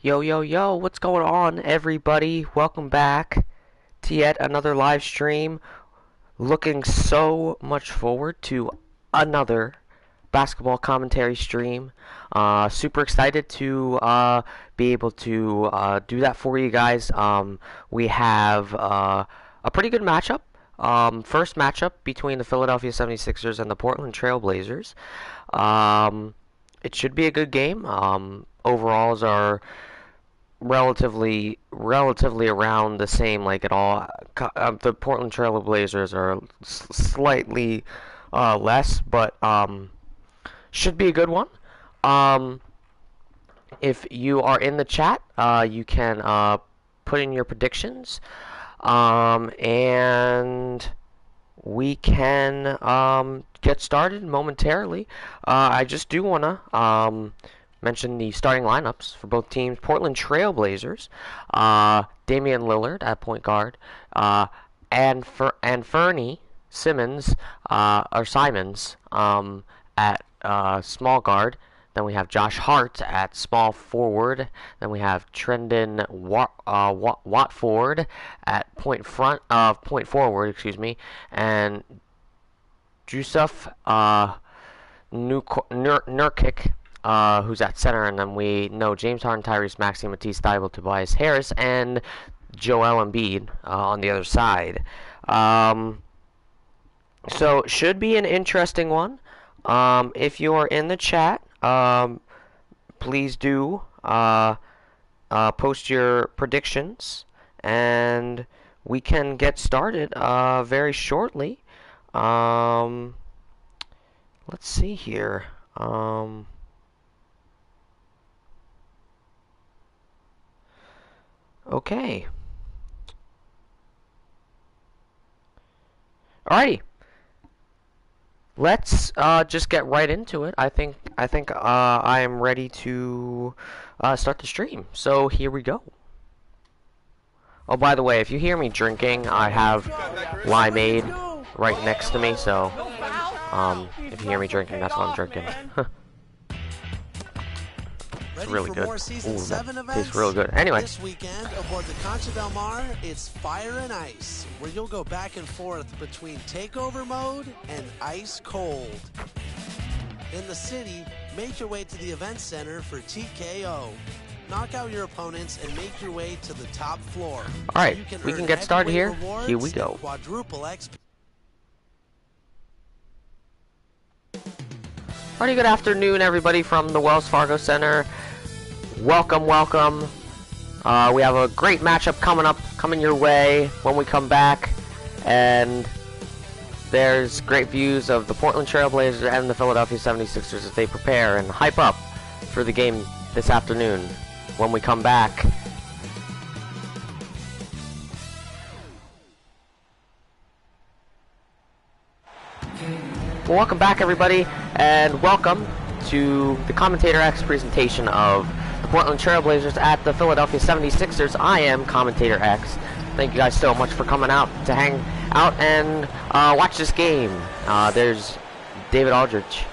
Yo, yo, yo, what's going on, everybody? Welcome back to yet another live stream. Looking so much forward to another basketball commentary stream. Super excited to be able to do that for you guys. We have a pretty good matchup. First matchup between the Philadelphia 76ers and the Portland Trail Blazers. It should be a good game. Overalls are relatively around the same. Like it all, the Portland Trail Blazers are slightly less, but should be a good one. Um, if you are in the chat, you can put in your predictions, and we can get started momentarily. I just do want to mention the starting lineups for both teams. Portland Trail Blazers, Damian Lillard at point guard, and Fernie Simmons, or Simons, at small guard. Then we have Josh Hart at small forward. Then we have Trendon Watford at point forward, excuse me, and Jusuf Nurkic, who's at center, and then we know James Harden, Tyrese Maxey, Matisse Thybulle, Tobias Harris, and Joel Embiid on the other side. So should be an interesting one. If you are in the chat, please do post your predictions, and we can get started very shortly. Let's see here. Okay. Alrighty. Let's just get right into it. I think I am ready to start the stream. So here we go. Oh, by the way, if you hear me drinking, I have limeade right next to me. So if you hear me drinking, that's what I'm drinking. It's really good. Ooh, that tastes real good. Anyway. This weekend aboard the Concha Del Mar, it's Fire and Ice, where you'll go back and forth between takeover mode and ice cold. In the city, make your way to the event center for TKO. Knock out your opponents and make your way to the top floor. All right, so we can get started here. Here we go. Quadruple XP. Alrighty, good afternoon, everybody from the Wells Fargo Center. Welcome, welcome. We have a great matchup coming your way when we come back, and there's great views of the Portland Trail Blazers and the Philadelphia 76ers as they prepare and hype up for the game this afternoon when we come back. Well, welcome back, everybody, and welcome to the CommentatorX presentation of the Portland Trail Blazers at the Philadelphia 76ers. I am CommentatorX. Thank you guys so much for coming out to hang out and watch this game. There's David Aldrich,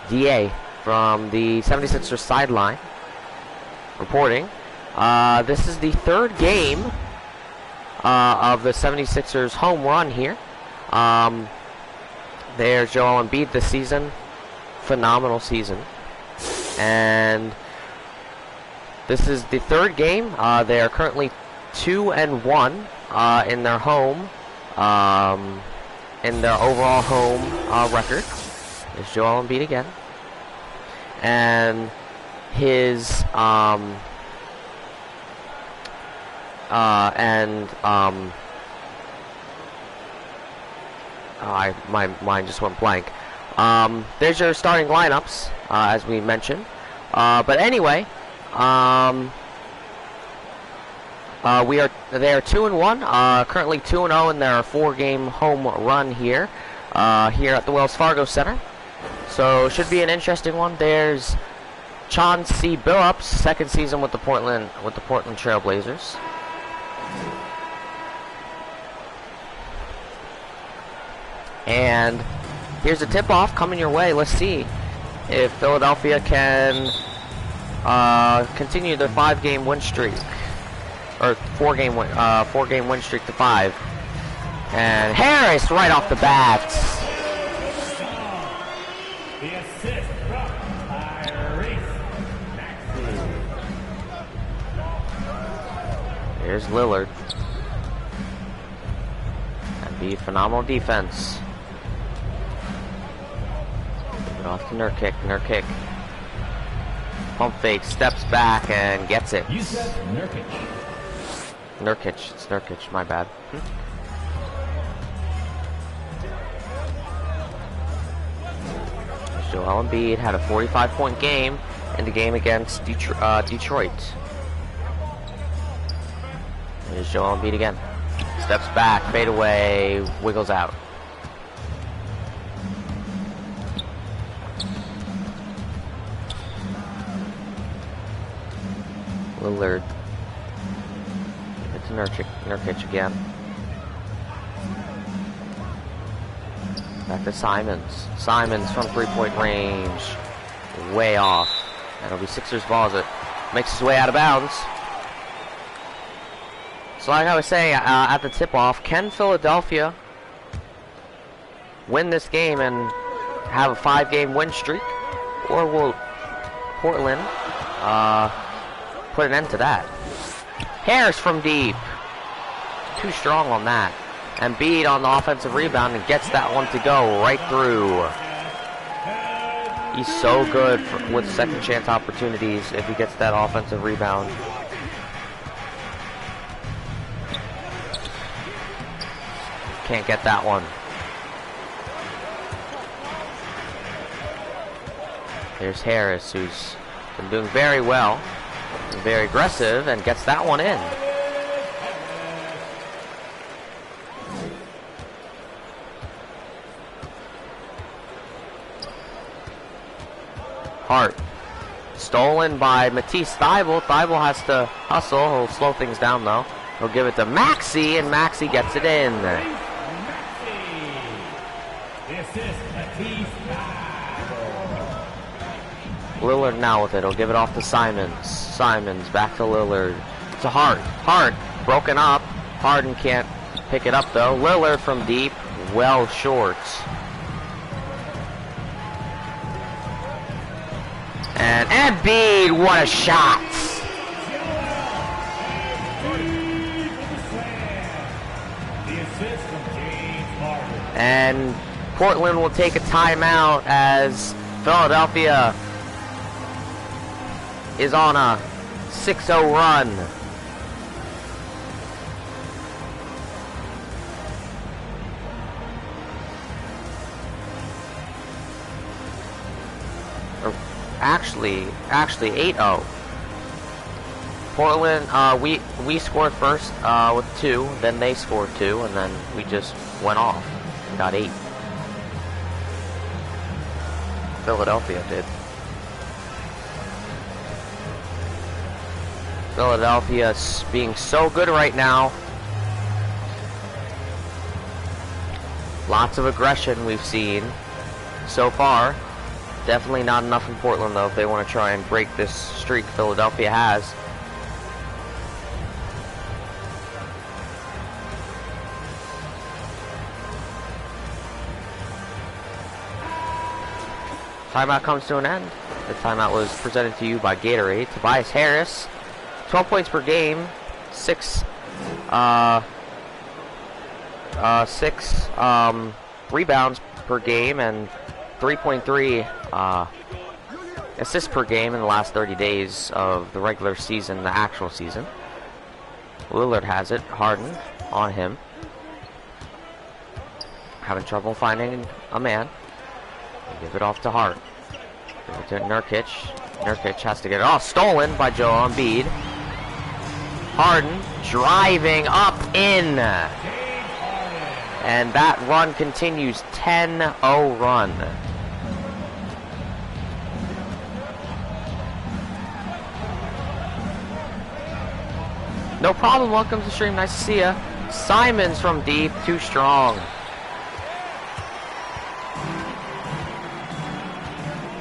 DA, from the 76ers sideline, reporting. This is the third game of the 76ers home run here. There's Joel Embiid this season. Phenomenal season. And this is the third game. They are currently 2-1 in their home, in their overall home record. There's Joel Embiid again. And his my mind just went blank. There's your starting lineups, as we mentioned. But anyway, they are 2-1, currently 2-0 in their 4-game home run here at the Wells Fargo Center. So should be an interesting one. There's Chauncey Billups, second season with the Portland Trail Blazers. And here's a tip-off coming your way. Let's see if Philadelphia can continue their 5-game win streak, or 4-game win streak to 5. And Harris right off the bat. The assist from Here's Lillard. And be phenomenal defense. Get off to Nurkic. Pump fake, steps back and gets it. Nurkic, it's Nurkic, my bad. Joel Embiid had a 45-point game in the game against Detroit. Here's Joel Embiid again. Steps back, fade away, wiggles out. Lillard. It's Nurkic again. Back to Simons. Simons from 3-point range. Way off. And it'll be Sixers ball as it makes its way out of bounds. So like I was saying at the tip-off, can Philadelphia win this game and have a 5-game win streak? Or will Portland put an end to that? Harris from deep. Too strong on that. Embiid on the offensive rebound and gets that one to go right through. He's so good with second chance opportunities if he gets that offensive rebound. Can't get that one. Here's Harris, who's been doing very well, very aggressive, and gets that one in. Hart. Stolen by Matisse Thybulle. Thybulle has to hustle. He'll slow things down, though. He'll give it to Maxey, and Maxey gets it in. Lillard now with it. He'll give it off to Simons. Simons back to Lillard. To Hart. Hart broken up. Harden can't pick it up, though. Lillard from deep. Well short. And Embiid, what a shot! And Portland will take a timeout as Philadelphia is on a 6-0 run. Actually 8-0. Portland, we scored first with 2, then they scored 2, and then we just went off and got 8. Philadelphia did. Philadelphia's being so good right now. Lots of aggression we've seen so far. Definitely not enough in Portland, though, if they want to try and break this streak Philadelphia has. Timeout comes to an end. The timeout was presented to you by Gatorade. Tobias Harris, 12 points per game, 6 rebounds per game, and 3.3 assists per game in the last 30 days of the regular season, the actual season. Lillard has it. Harden on him. Having trouble finding a man. They give it off to Hart. Give it to Nurkic. Nurkic has to get it off. Stolen by Joel Embiid. Harden driving up in. And that run continues. 10-0 run. No problem. Welcome to the stream. Nice to see ya. Simons from deep. Too strong.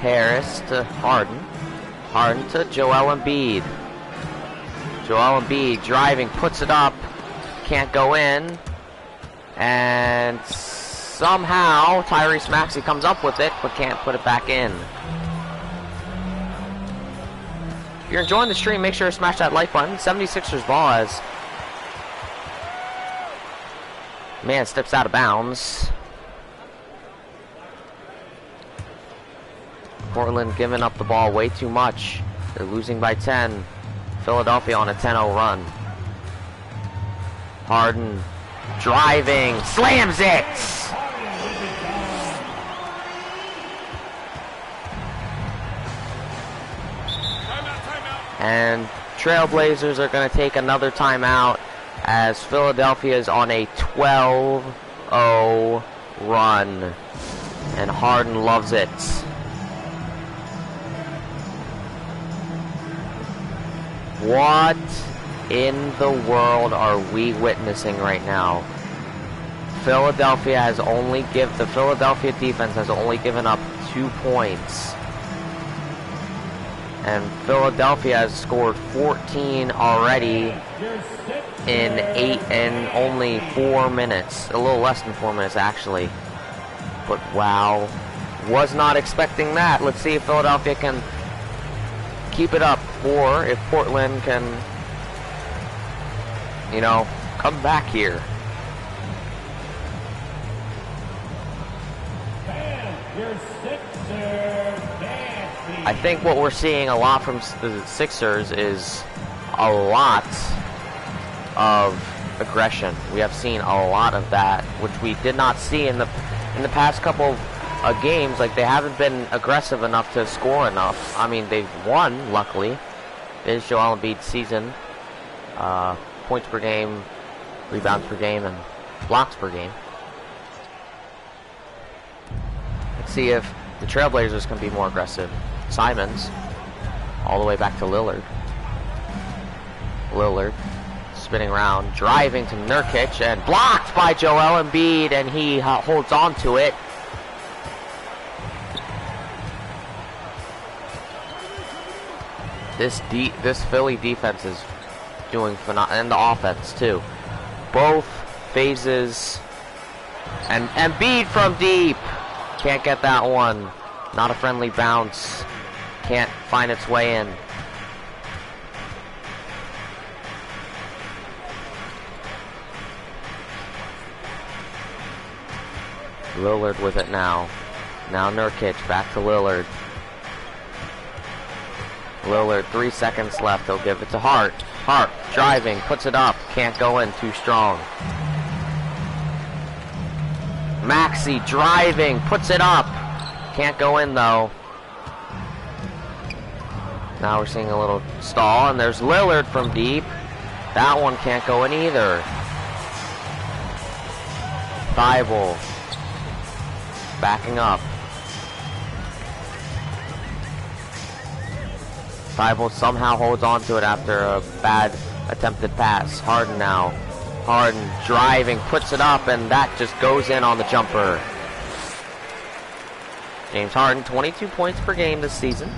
Harris to Harden. Harden to Joel Embiid. Joel Embiid driving, puts it up. Can't go in. And somehow Tyrese Maxey comes up with it, but can't put it back in. If you're enjoying the stream, make sure to smash that like button. 76ers ball as man steps out of bounds. Portland giving up the ball way too much. They're losing by 10. Philadelphia on a 10-0 run. Harden driving, slams it! And Trailblazers are going to take another timeout as Philadelphia is on a 12-0 run. And Harden loves it. What in the world are we witnessing right now? The Philadelphia defense has only given up 2 points. And Philadelphia has scored 14 already in only 4 minutes. A little less than 4 minutes, actually. But wow, was not expecting that. Let's see if Philadelphia can keep it up, or if Portland can, you know, come back here. I think what we're seeing a lot from the Sixers is a lot of aggression. We have seen a lot of that, which we did not see in the past couple of games. Like, they haven't been aggressive enough to score enough. I mean, they've won, luckily. There's Joel Embiid's season. Points per game, rebounds per game, and blocks per game. Let's see if the Trailblazers can be more aggressive. Simons, all the way back to Lillard. Lillard, spinning around, driving to Nurkic, and blocked by Joel Embiid, and he holds on to it. This Philly defense is doing phenomenal, and the offense too. Both phases, and Embiid from deep, can't get that one. Not a friendly bounce. Can't find its way in. Lillard with it now. Now Nurkic back to Lillard. Lillard, 3 seconds left. They'll give it to Hart. Hart driving, puts it up. Can't go in, too strong. Maxey driving, puts it up. Can't go in though. Now we're seeing a little stall, and there's Lillard from deep. That one can't go in either. Thibault backing up. Thibault somehow holds on to it after a bad attempted pass. Harden now. Harden driving, puts it up, and that just goes in on the jumper. James Harden, 22 points per game this season.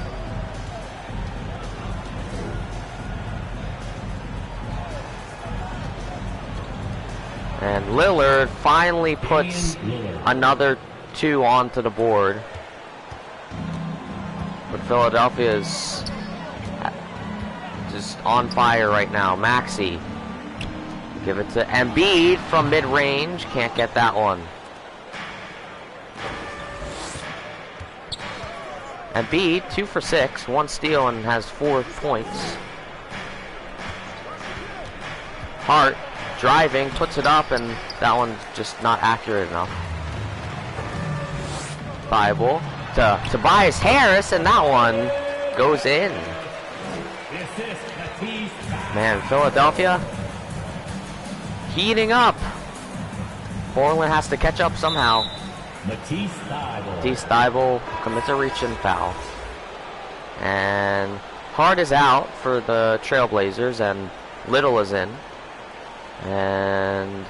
And Lillard finally puts another 2 onto the board. But Philadelphia's just on fire right now. Maxey. Give it to Embiid from mid-range. Can't get that one. Embiid, 2 for 6, 1 steal, and has 4 points. Hart driving, puts it up, and that one's just not accurate enough. Thibault to Tobias Harris, and that one goes in. Man, Philadelphia heating up. Portland has to catch up somehow. Matisse Thibault commits a reach-in foul. And Hart is out for the Trailblazers, and Little is in. And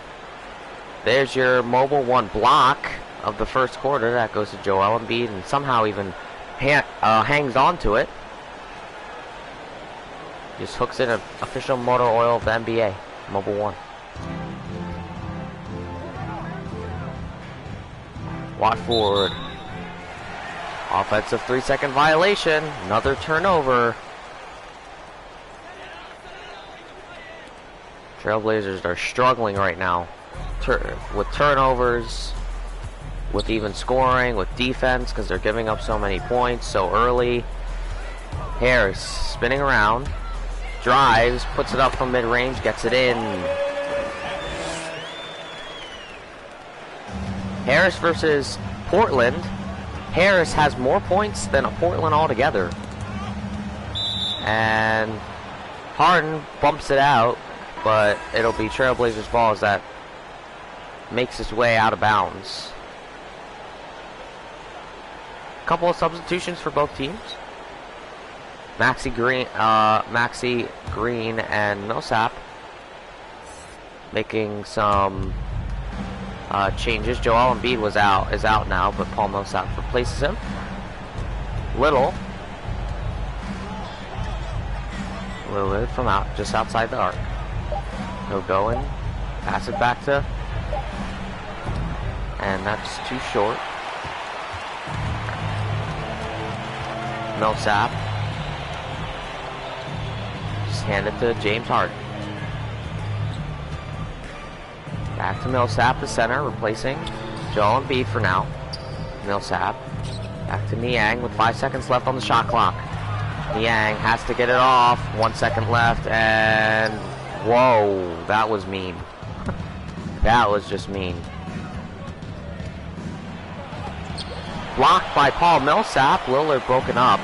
there's your mobile 1 block of the first quarter. That goes to Joel Embiid, and somehow even hangs on to it. Just hooks in an official motor oil of the NBA. Mobile One. Watford. Offensive 3-second violation. Another turnover. Trailblazers are struggling right now. With turnovers, with even scoring, with defense, because they're giving up so many points so early. Harris spinning around. Drives, puts it up from mid-range, gets it in. Harris versus Portland. Harris has more points than Portland altogether. And Harden bumps it out, but it'll be Trailblazers ball as that makes its way out of bounds. Couple of substitutions for both teams. Maxi Green and Millsap making some changes. Joel Embiid is out now, but Paul Millsap replaces him. Lillard from just outside the arc. He'll go in, pass it back to, and that's too short. Millsap. Just hand it to James Harden. Back to Millsap, the center, replacing Joel Embiid for now. Millsap. Back to Niang with 5 seconds left on the shot clock. Niang has to get it off. 1 second left, and whoa, that was mean. That was just mean. Blocked by Paul Millsap. Lillard broken up.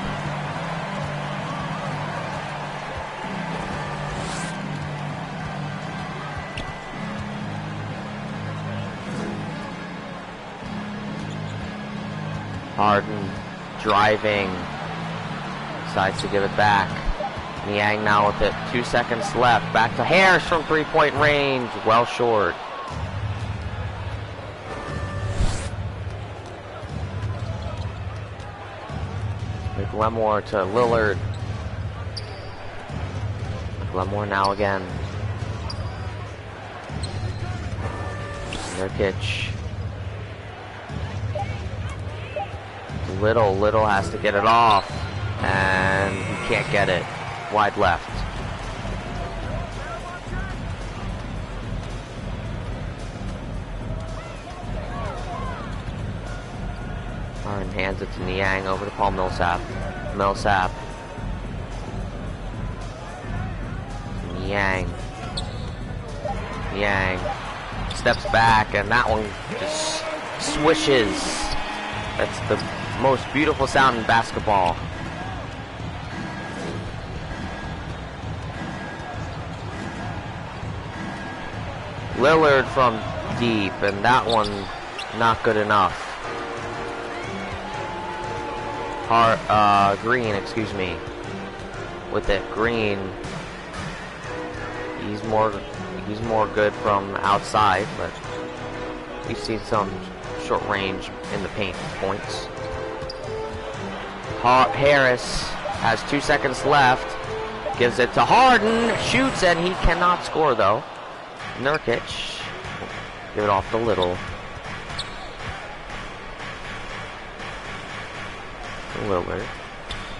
Harden driving. Decides to give it back. Niang now with it. 2 seconds left. Back to Harris from 3-point range. Well short. Glenmore to Lillard. Glenmore now again. Nurkic. Little has to get it off, and he can't get it. Wide left. Harden hands it to Niang over to Paul Millsap. Millsap. Niang steps back, and that one just swishes. That's the most beautiful sound in basketball. Lillard from deep, and that one not good enough. Green, excuse me, with it. Green, he's more good from outside, but we've seen some short range in the paint points. Harris has 2 seconds left, gives it to Harden, shoots, and he cannot score though. Nurkic, give it off to Lillard.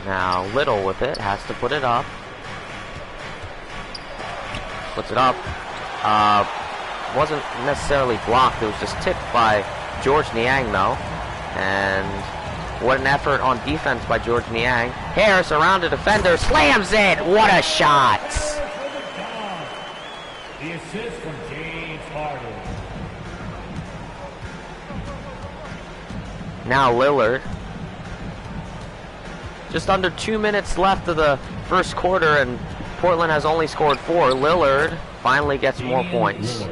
Now Lillard with it, has to put it up. Puts it up. Wasn't necessarily blocked, it was just tipped by George Niang though. And what an effort on defense by George Niang. Harris around the defender, slams it! What a shot! The assist from James Harden. Now Lillard. Just under 2 minutes left of the first quarter, and Portland has only scored 4. Lillard finally gets more points.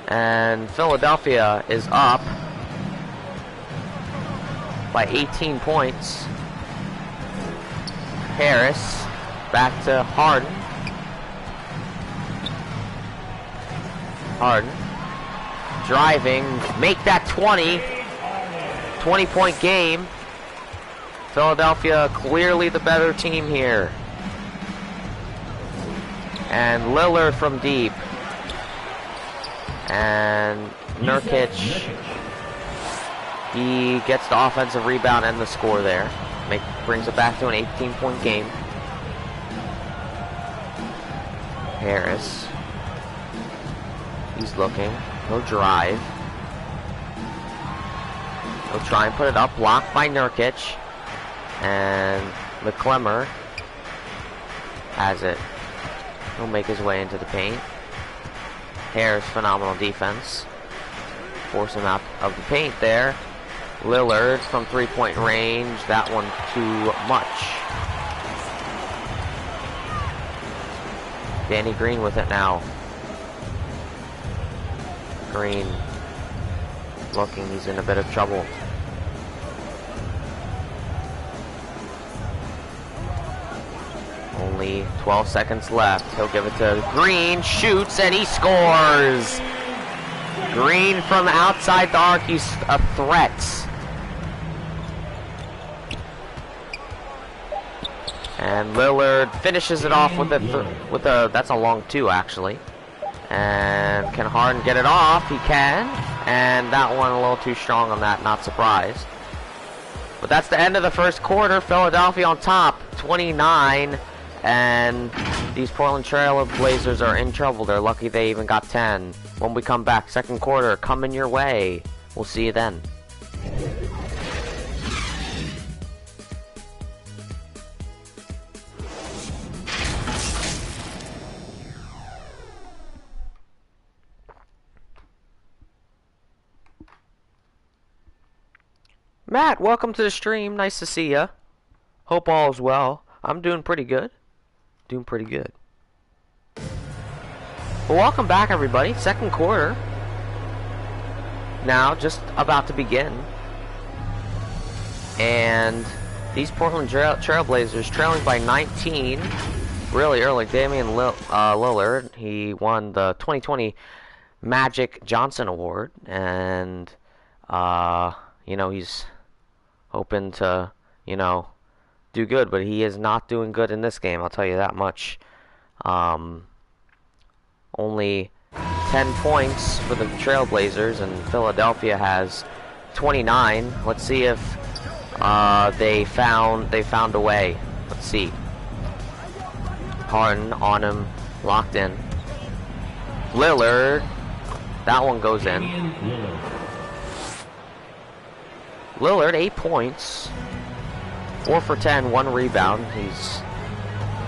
And Philadelphia is up by 18 points. Harris back to Harden. Harden driving, make that 20-point game. Philadelphia clearly the better team here. And Lillard from deep. And Nurkic, he gets the offensive rebound and the score there. Brings it back to an 18-point game. Harris. He's looking. He'll drive. He'll try and put it up. Blocked by Nurkic. And McClemmer has it. He'll make his way into the paint. Harris, phenomenal defense. Force him out of the paint there. Lillard from three-point range. That one too much. Danny Green with it now. Green looking, he's in a bit of trouble. Only 12 seconds left. He'll give it to Green, shoots, and he scores! Green from outside the arc, he's a threat. And Lillard finishes it off with a that's a long two actually. And can Harden get it off? He can. And that one a little too strong on that, not surprised. But that's the end of the first quarter. Philadelphia on top, 29. And these Portland Trail Blazers are in trouble. They're lucky they even got 10. When we come back, second quarter coming your way. We'll see you then. Matt, welcome to the stream. Nice to see ya. Hope all is well. I'm doing pretty good. Doing pretty good. Well, welcome back, everybody. Second quarter. Now, just about to begin. And these Portland Trailblazers trailing by 19 really early. Damian Lillard, he won the 2020 Magic Johnson Award. And, you know, he's hoping to, you know, do good, but he is not doing good in this game, I'll tell you that much. Only 10 points for the Trailblazers, and Philadelphia has 29. Let's see if they found a way. Let's see. Harden on him, locked in. Lillard, that one goes in. Lillard, 8 points. 4 for 10, 1 rebound. He's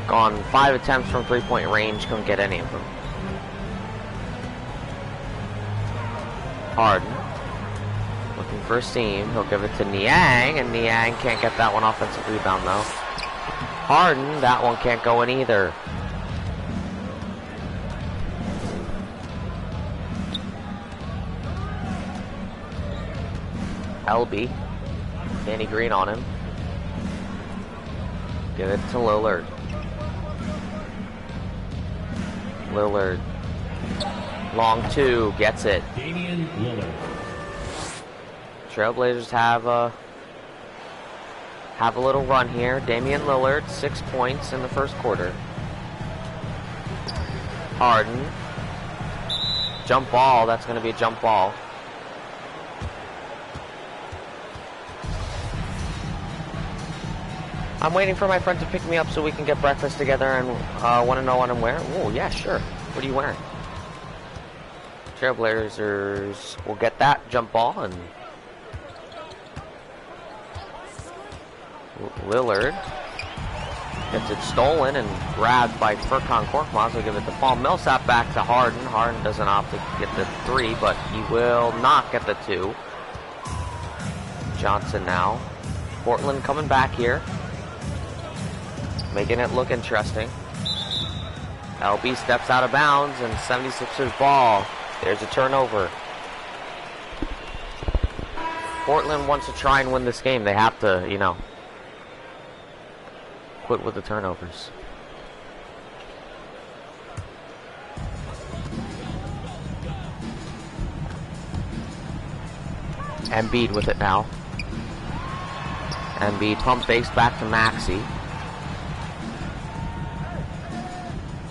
gone 5 attempts from three-point range, couldn't get any of them. Harden, looking for a seam. He'll give it to Niang, and Niang can't get that one offensive rebound though. Harden, that one can't go in either. LB, Danny Green on him. Give it to Lillard. Lillard. Long two, gets it. Damian Lillard. Trailblazers have a little run here. Damian Lillard, 6 points in the first quarter. Harden. Jump ball, that's going to be a jump ball. I'm waiting for my friend to pick me up so we can get breakfast together and want to know what I'm wearing. Oh, yeah, sure. What are you wearing? Trailblazers will get that jump ball, and Lillard gets it stolen and grabbed by Furkan Korkmaz. Will give it to Paul Millsap, back to Harden. Harden doesn't opt to get the 3, but he will not get the 2. Johnson now. Portland coming back here, making it look interesting. LB steps out of bounds, and 76ers ball. There's a turnover. Portland wants to try and win this game. They have to, you know, quit with the turnovers. Embiid with it now. Embiid pump fakes back to Maxey.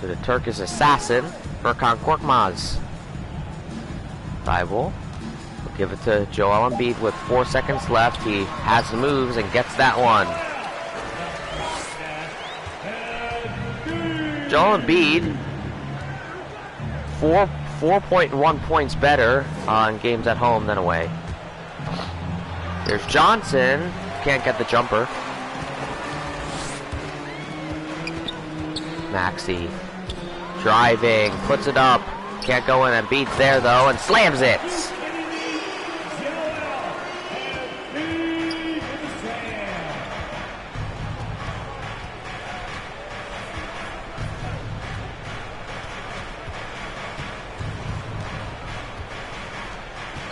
To The Turkish assassin, Furkan Korkmaz. Thibault will give it to Joel Embiid with 4 seconds left. He has the moves and gets that one. Joel Embiid, 4.1 points better in games at home than away. There's Johnson, can't get the jumper. Maxey driving, puts it up, can't go in, and Embiid's there though and slams it.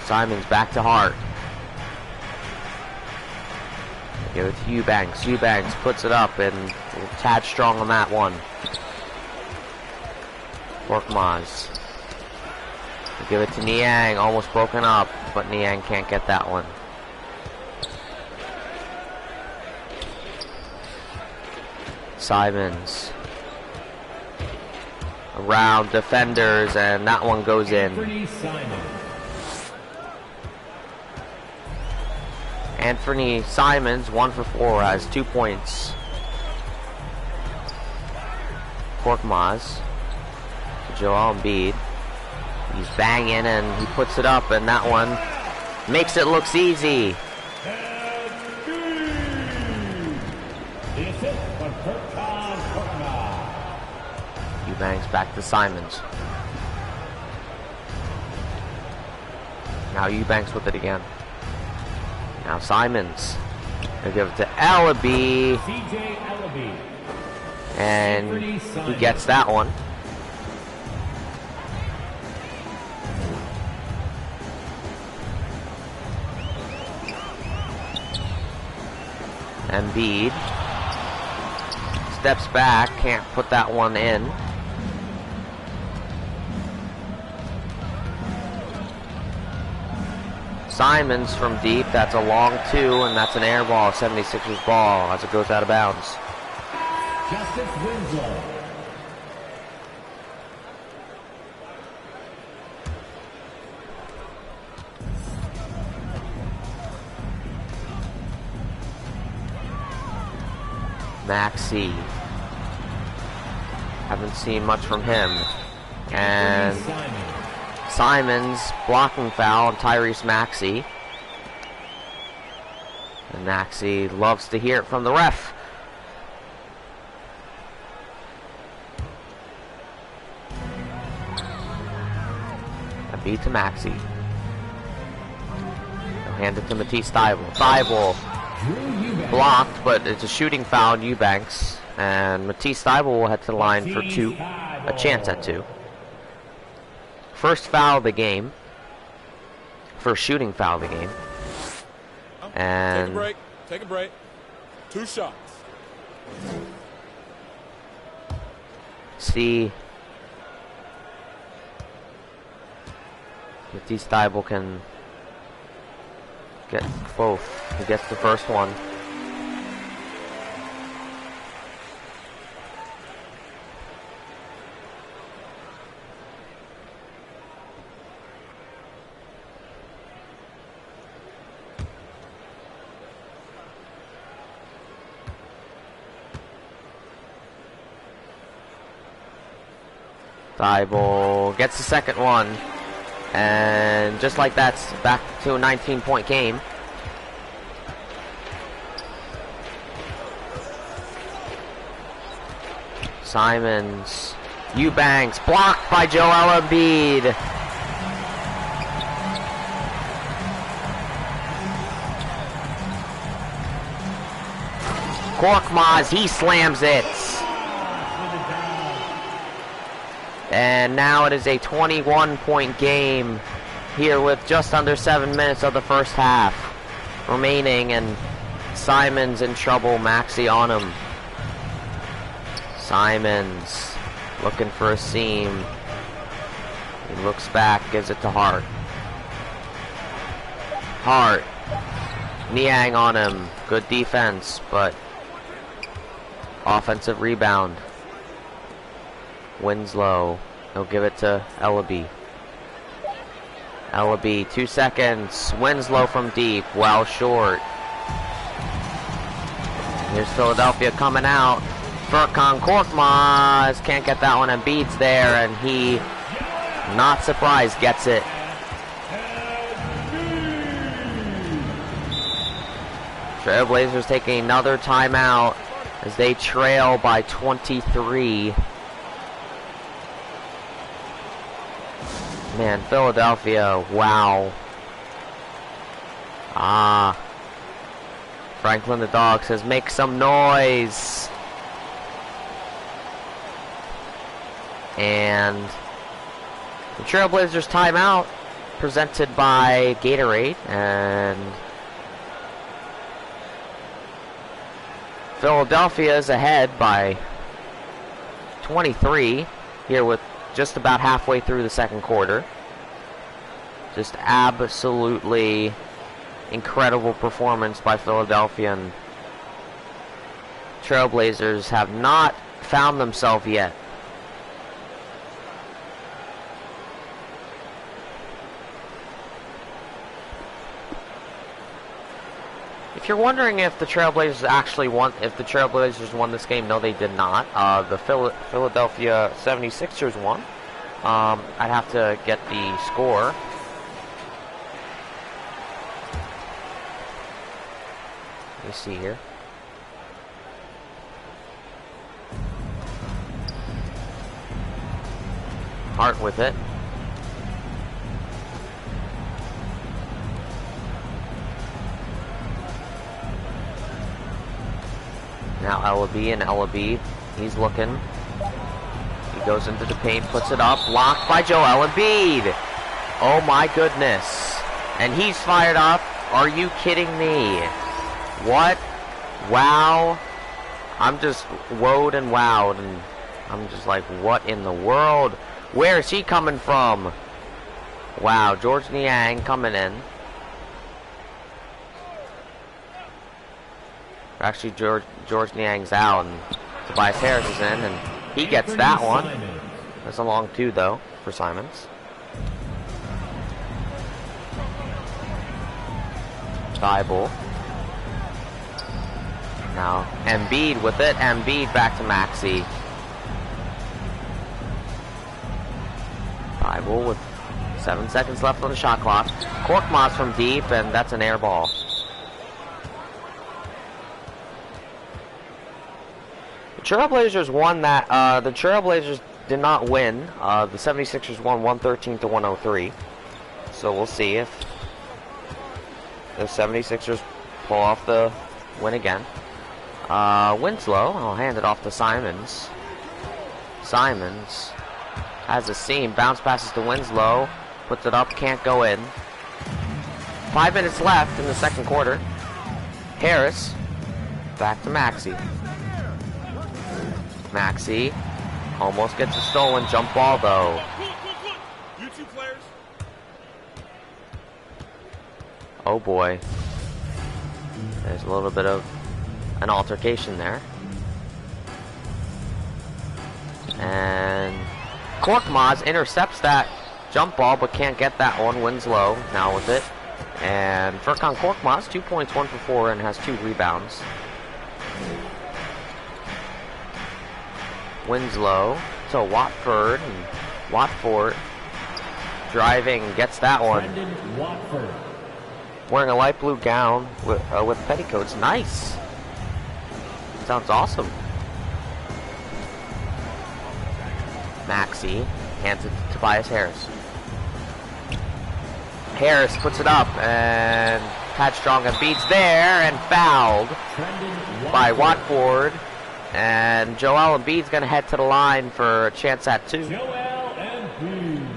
Simons back to Hart. Give it to Eubanks. Eubanks puts it up and a tad strong on that one. Korkmaz. Give it to Niang, almost broken up, but Niang can't get that one. Simons. Around defenders, and that one goes in. Anthony Simons, 1 for 4, has 2 points. Korkmaz. Joel Embiid. He's banging and he puts it up, and that one makes it look easy. Eubanks back to Simons. Now Eubanks with it again. Now Simons. They'll give it to Ellaby. And he gets that one. Embiid steps back, can't put that one in. Simons from deep, that's a long 2, and that's an air ball, 76ers ball, as it goes out of bounds. Justice Winslow. Maxey. Haven't seen much from him. And Simons blocking foul on Tyrese Maxey. And Maxey loves to hear it from the ref. A beat to Maxey. They'll hand it to Matisse Thybulle. Thybulle blocked, but it's a shooting foul on Eubanks. And Matisse Thybulle will head to the line for 2. A chance at 2. First foul of the game. First shooting foul of the game. And take a break. Take a break. 2 shots. See Matisse Thybulle can get both. He gets the first one. Thybulle gets the second one, and just like that's back to a 19-point game. Simons, Eubanks, blocked by Joel Embiid. Korkmaz, he slams it. And now it is a 21-point game here with just under 7 minutes of the first half remaining, and Simons in trouble, Maxey on him. Simons looking for a seam. He looks back, gives it to Hart. Hart. Niang on him. Good defense, but offensive rebound. Winslow. He'll give it to Ellaby. Ellaby, 2 seconds. Winslow from deep. Well short. Here's Philadelphia coming out. Furkan Korkmaz can't get that one. Embiid's there, and he, not surprised, gets it. Trailblazers taking another timeout as they trail by 23. Man, Philadelphia, wow. Franklin the dog says, make some noise. And the Trailblazers timeout presented by Gatorade, and Philadelphia is ahead by 23 here with just about halfway through the second quarter. Just absolutely incredible performance by Philadelphia, and Trailblazers have not found themselves yet. If you're wondering if the Trailblazers actually won, if the Trailblazers won this game, no, they did not. The Philadelphia 76ers won. I'd have to get the score. Let me see here. Hart with it. Now Ellaby, and Ellaby, he's looking. He goes into the paint, puts it up, blocked by Joel Embiid. Oh my goodness. And he's fired up. Are you kidding me? What? Wow. I'm just woed and wowed, and I'm just like, what in the world? Where is he coming from? Wow, George Niang coming in. Actually, George Niang's out, and Tobias Harris is in, and he gets that one. That's a long two, though, for Simons. Thibault. Now, Embiid with it. Embiid back to Maxey. Thibault with 7 seconds left on the shot clock. Korkmaz from deep, and that's an air ball. Trailblazers won that. The Trailblazers did not win. The 76ers won 113 to 103. So we'll see if the 76ers pull off the win again. Winslow, I'll hand it off to Simons. Simons has a seam, bounce passes to Winslow, puts it up, can't go in. 5 minutes left in the second quarter. Harris, back to Maxey. Maxey almost gets a stolen jump ball, though. You two players. Oh boy. There's a little bit of an altercation there. And Korkmaz intercepts that jump ball, but can't get that one. Winslow now with it. And Furkan Korkmaz, 2 points, 1 for 4, and has 2 rebounds. Winslow to Watford, and Watford driving, gets that one. Wearing a light blue gown with petticoats. Nice. Sounds awesome. Maxey hands it to Tobias Harris. Harris puts it up, and Pat Strong and beats there, and fouled by Watford. And Joel Embiid's going to head to the line for a chance at 2. Joel Embiid.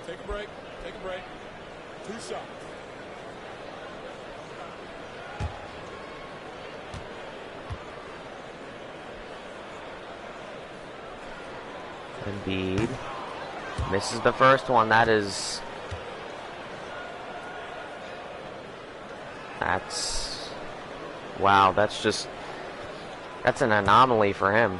Take a break. Take a break. 2 shots. Embiid misses the first one. That is That's... Wow, that's an anomaly for him.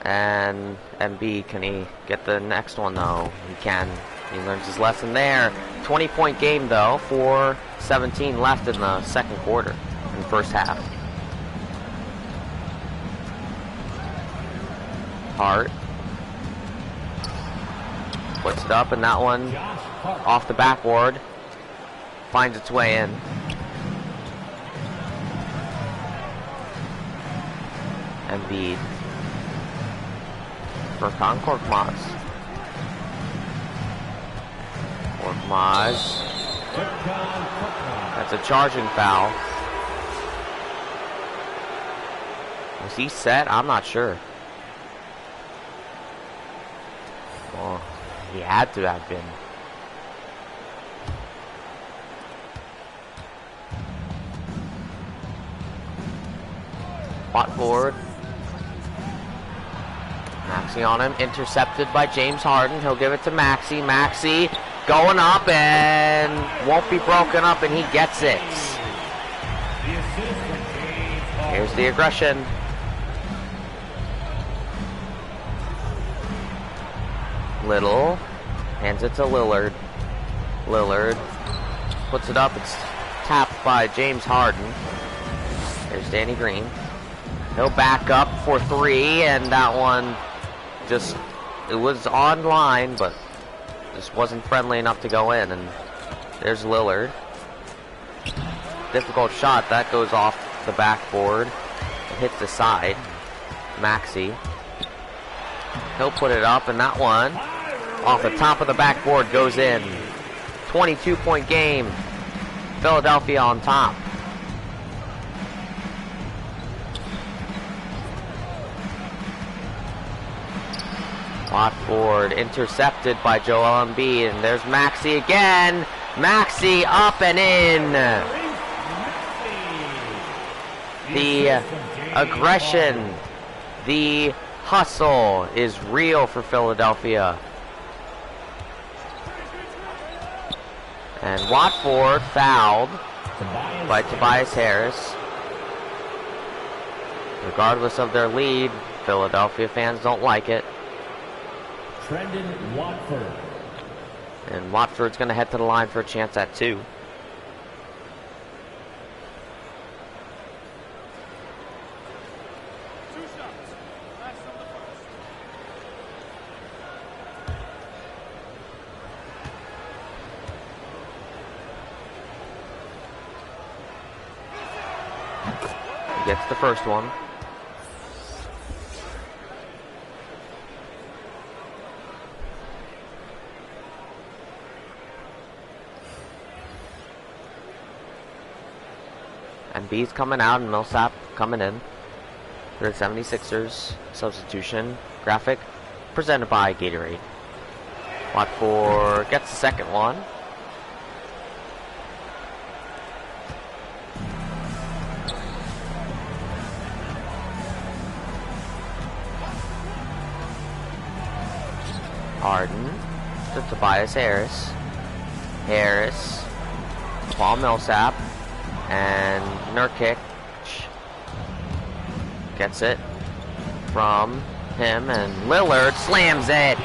And Embiid, can he get the next one? No, he can. He learns his lesson there. 20-point game, though, 4:17 left in the second quarter, in the first half. Hart puts it up, and that one off the backboard finds its way in. Embiid for Korkmaz. Korkmaz. That's a charging foul. Was he set? I'm not sure. Well, he had to have been. Watford. Maxey on him, intercepted by James Harden. He'll give it to Maxey. Maxey going up and won't be broken up, and he gets it. Here's the aggression. Little hands it to Lillard. Lillard puts it up. It's tapped by James Harden. There's Danny Green. He'll back up for three, and that one just, it was on line, but just wasn't friendly enough to go in. And there's Lillard. Difficult shot. That goes off the backboard. It hits the side. Maxey. He'll put it up, and that one off the top of the backboard goes in. 22-point game. Philadelphia on top. Watford intercepted by Joel Embiid, and there's Maxey again. Maxey up and in. The aggression, the hustle is real for Philadelphia. And Watford fouled by Tobias Harris. Regardless of their lead, Philadelphia fans don't like it. Brendan Watford. And Watford's going to head to the line for a chance at 2. He gets the first one. Embiid's coming out and Millsap coming in for the 76ers substitution graphic presented by Gatorade. Watford gets the second one. Harden to Tobias Harris. Harris, Paul Millsap. And Nurkic gets it from him, and Lillard slams it.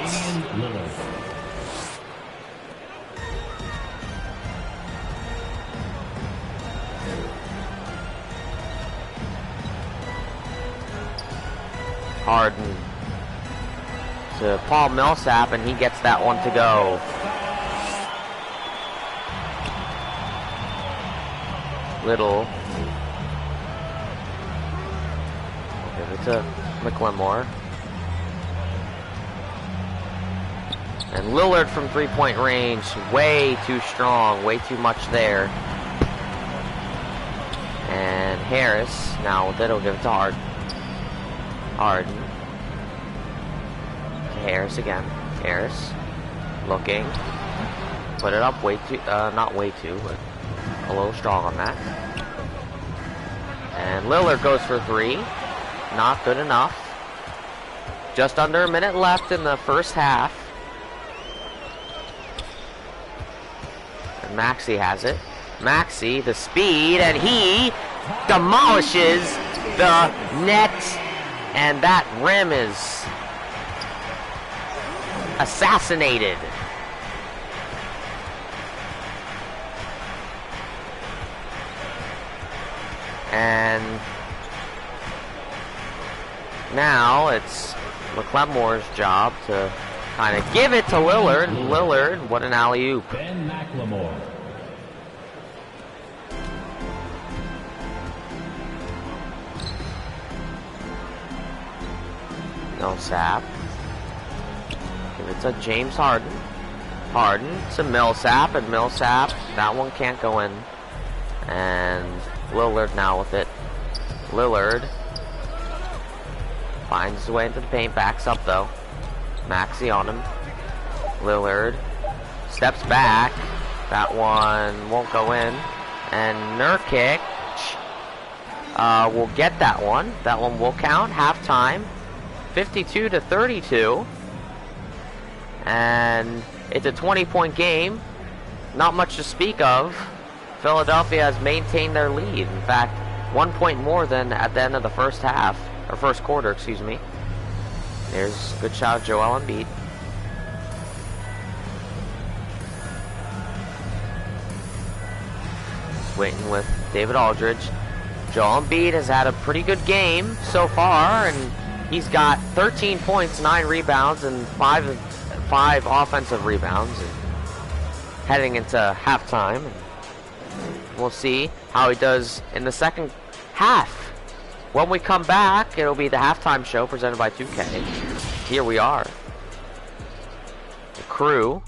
Harden to Paul Millsap, and he gets that one to go. Little. Give it to McLemore. And Lillard from three-point range, way too strong, way too much there. And Harris, now with it, will give it to Harden. Harden. To Harris again. Harris, looking. Put it up way too, not way too, but a little strong on that. And Lillard goes for 3. Not good enough. Just under a minute left in the first half. And Maxey has it. Maxey, the speed, and he demolishes the net. And that rim is assassinated. And now it's McLemore's job to kind of give it to Lillard. Lillard, what an alley-oop. Ben McLemore. Millsap. Give it to James Harden. Harden to Millsap, and Millsap, that one can't go in. And Lillard now with it. Lillard finds his way into the paint, backs up though. Maxey on him. Lillard steps back. That one won't go in. And Nurkic will get that one. That one will count. Halftime. 52-32. And it's a 20-point game. Not much to speak of. Philadelphia has maintained their lead. In fact, 1 point more than at the end of the first half. Or first quarter, excuse me. There's a good shot of Joel Embiid. Waiting with David Aldridge. Joel Embiid has had a pretty good game so far, and he's got 13 points, 9 rebounds, and 5 offensive rebounds. And heading into halftime, we'll see how he does in the second half. When we come back, it'll be the halftime show presented by 2K. Here we are. The crew.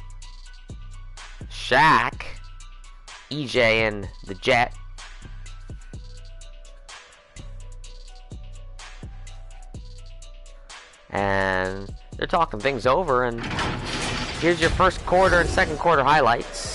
Shaq. EJ and the Jet. And they're talking things over, and here's your first quarter and second quarter highlights.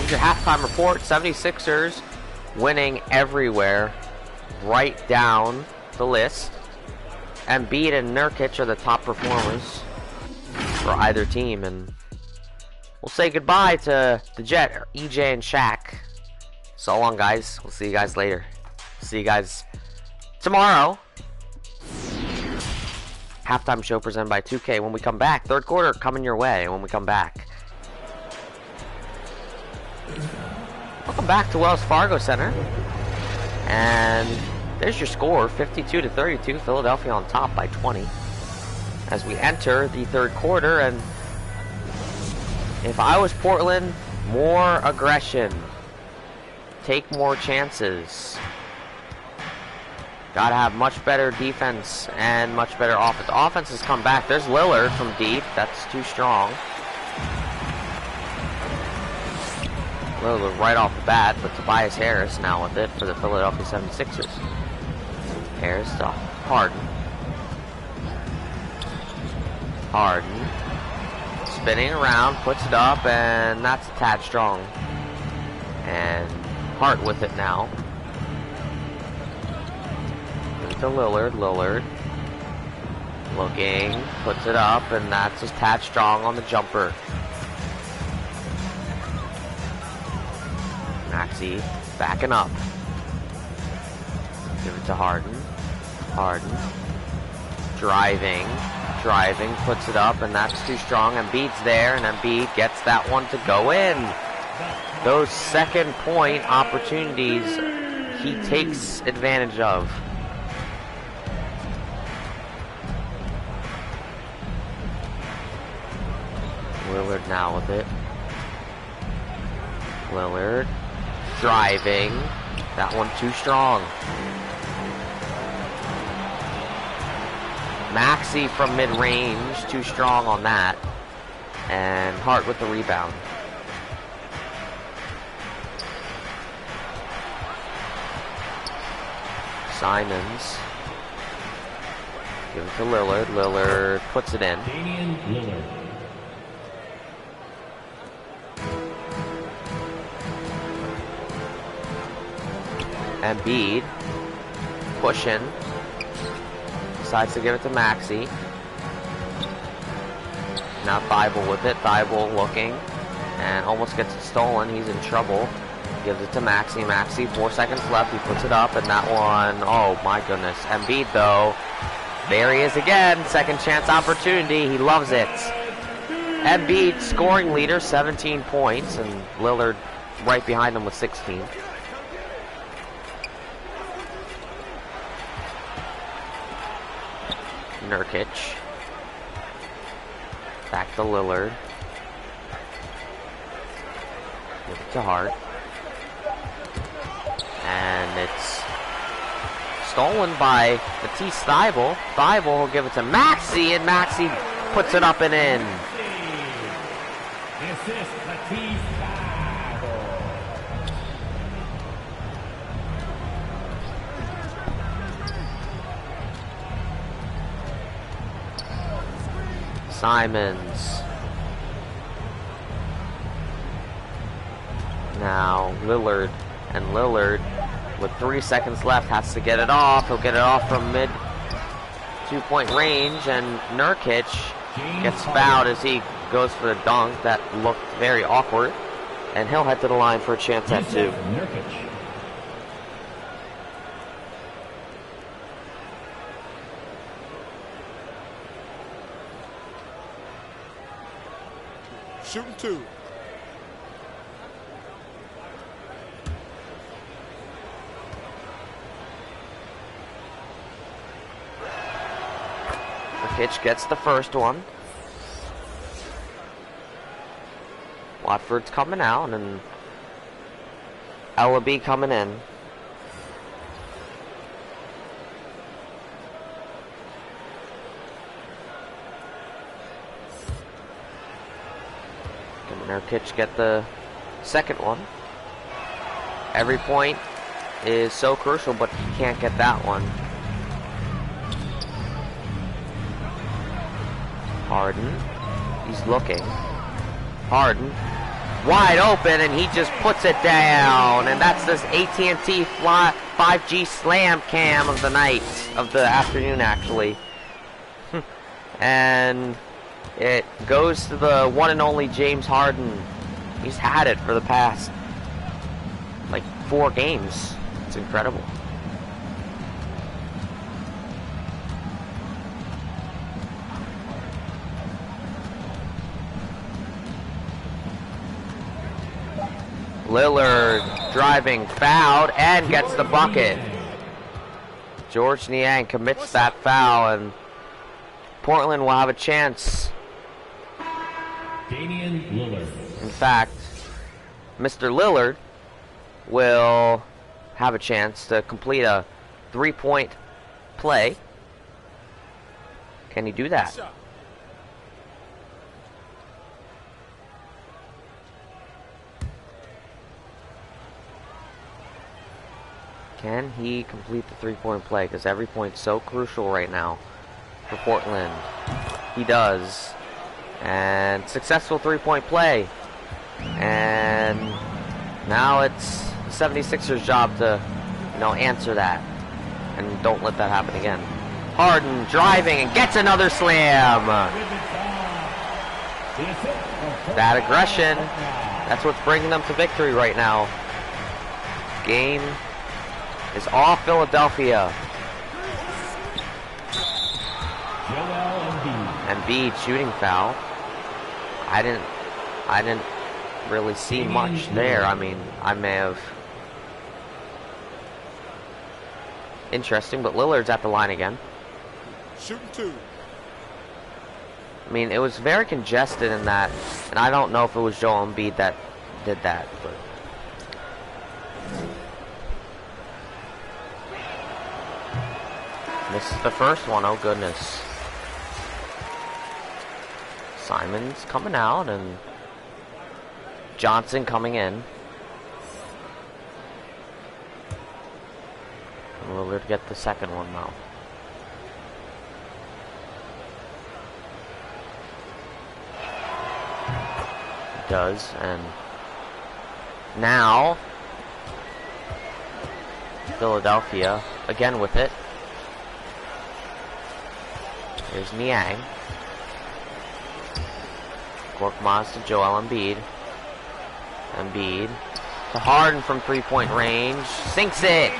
Your halftime report. 76ers winning everywhere, right down the list. Embiid and Nurkic are the top performers for either team, and we'll say goodbye to the Jet, EJ and Shaq. So long, guys. We'll see you guys later. See you guys tomorrow. Halftime show presented by 2K. When we come back, third quarter coming your way when we come back. Welcome back to Wells Fargo Center. And there's your score, 52-32. Philadelphia on top by 20. As we enter the third quarter, and if I was Portland, more aggression. Take more chances. Gotta have much better defense and much better offense. Offense has come back. There's Lillard from deep. That's too strong. Lillard right off the bat, but Tobias Harris now with it for the Philadelphia 76ers. Harris to Harden. Harden. Spinning around, puts it up, and that's a tad strong. And Hart with it now. To Lillard. Lillard looking, puts it up, and that's just tad strong on the jumper. Maxey backing up. Give it to Harden. Harden driving, puts it up, and that's too strong. Embiid's there, and Embiid gets that one to go in. Those second point opportunities he takes advantage of. Lillard now with it. Lillard driving. That one too strong. Maxey from mid-range, too strong on that. And Hart with the rebound. Simons. Give it to Lillard. Lillard puts it in. Damian Lillard. Embiid pushing. Decides to give it to Maxey. Now Thibault with it. Thibault looking. And almost gets it stolen. He's in trouble. Gives it to Maxey. Maxey, 4 seconds left. He puts it up, and that one, oh my goodness. Embiid, though. There he is again. Second chance opportunity. He loves it. Embiid, scoring leader, 17 points, and Lillard right behind him with 16. Nurkic. Back to Lillard. Give it to Hart. And it's stolen by Matisse Thybulle. Thybulle will give it to Maxey, and Maxey puts it up and in. Assist Matisse Thybulle. Simons. Now Lillard, and Lillard with 3 seconds left has to get it off. He'll get it off from mid 2-point range, and Nurkic gets fouled as he goes for the dunk. That looked very awkward, and he'll head to the line for a chance at 2. Nurkic. Shooting 2. Nurkic gets the first one. Watford's coming out, and Ellaby coming in. Nurkic get the second one. Every point is so crucial, but he can't get that one. Harden, he's looking. Harden, wide open, and he just puts it down. And that's this AT&T 5G slam cam of the night, of the afternoon actually. And it goes to the one and only James Harden. He's had it for the past, like, 4 games. It's incredible. Lillard driving, fouled, and gets the bucket. George Niang commits that foul, and Portland will have a chance. Damian Lillard. In fact, Mr. Lillard will have a chance to complete a 3-point play. Can he do that? Can he complete the 3-point play? Because every point's so crucial right now for Portland. He does. And successful 3-point play. And now it's the 76ers' job to, answer that. And don't let that happen again. Harden driving and gets another slam. That aggression, that's what's bringing them to victory right now. Game is off Philadelphia. Embiid shooting foul. I didn't really see much there. I mean, I may have. Interesting, but Lillard's at the line again. Shooting 2. I mean, it was very congested in that, and I don't know if it was Joel Embiid that did that, but. This is the first one, oh goodness. Simons coming out, and Johnson coming in. Lillard get the second one though. He does, and now Philadelphia again with it. Here's Niang. Korkmaz to Joel Embiid. Embiid to Harden from three-point range. Sinks it!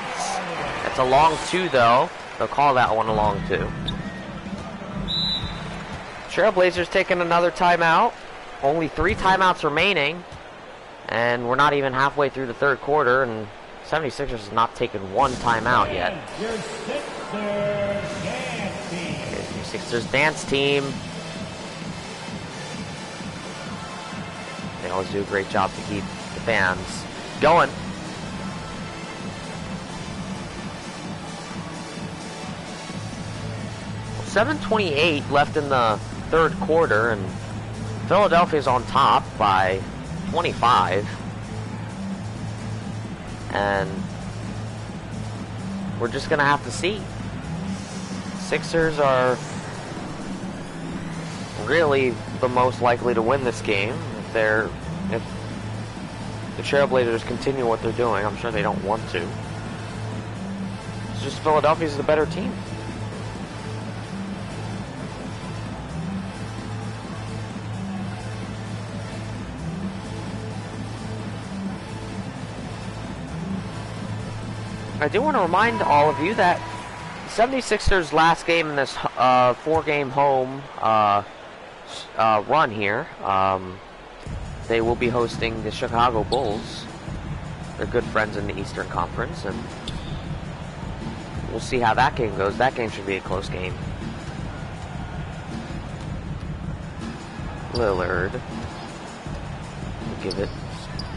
That's a long two, though. They'll call that one a long two. Trailblazers taking another timeout. Only 3 timeouts remaining. And we're not even halfway through the third quarter, and 76ers has not taken 1 timeout yet. Here's your Sixers dance team. They always do a great job to keep the fans going. Well, 7:28 left in the third quarter, and Philadelphia's on top by 25. And we're just gonna have to see. Sixers are really the most likely to win this game if the Trailblazers continue what they're doing. I'm sure they don't want to. It's just Philadelphia's the better team. I do want to remind all of you that 76ers' last game in this 4-game home run here, they will be hosting the Chicago Bulls. They're good friends in the Eastern Conference, and we'll see how that game goes. That game should be a close game. Lillard will give it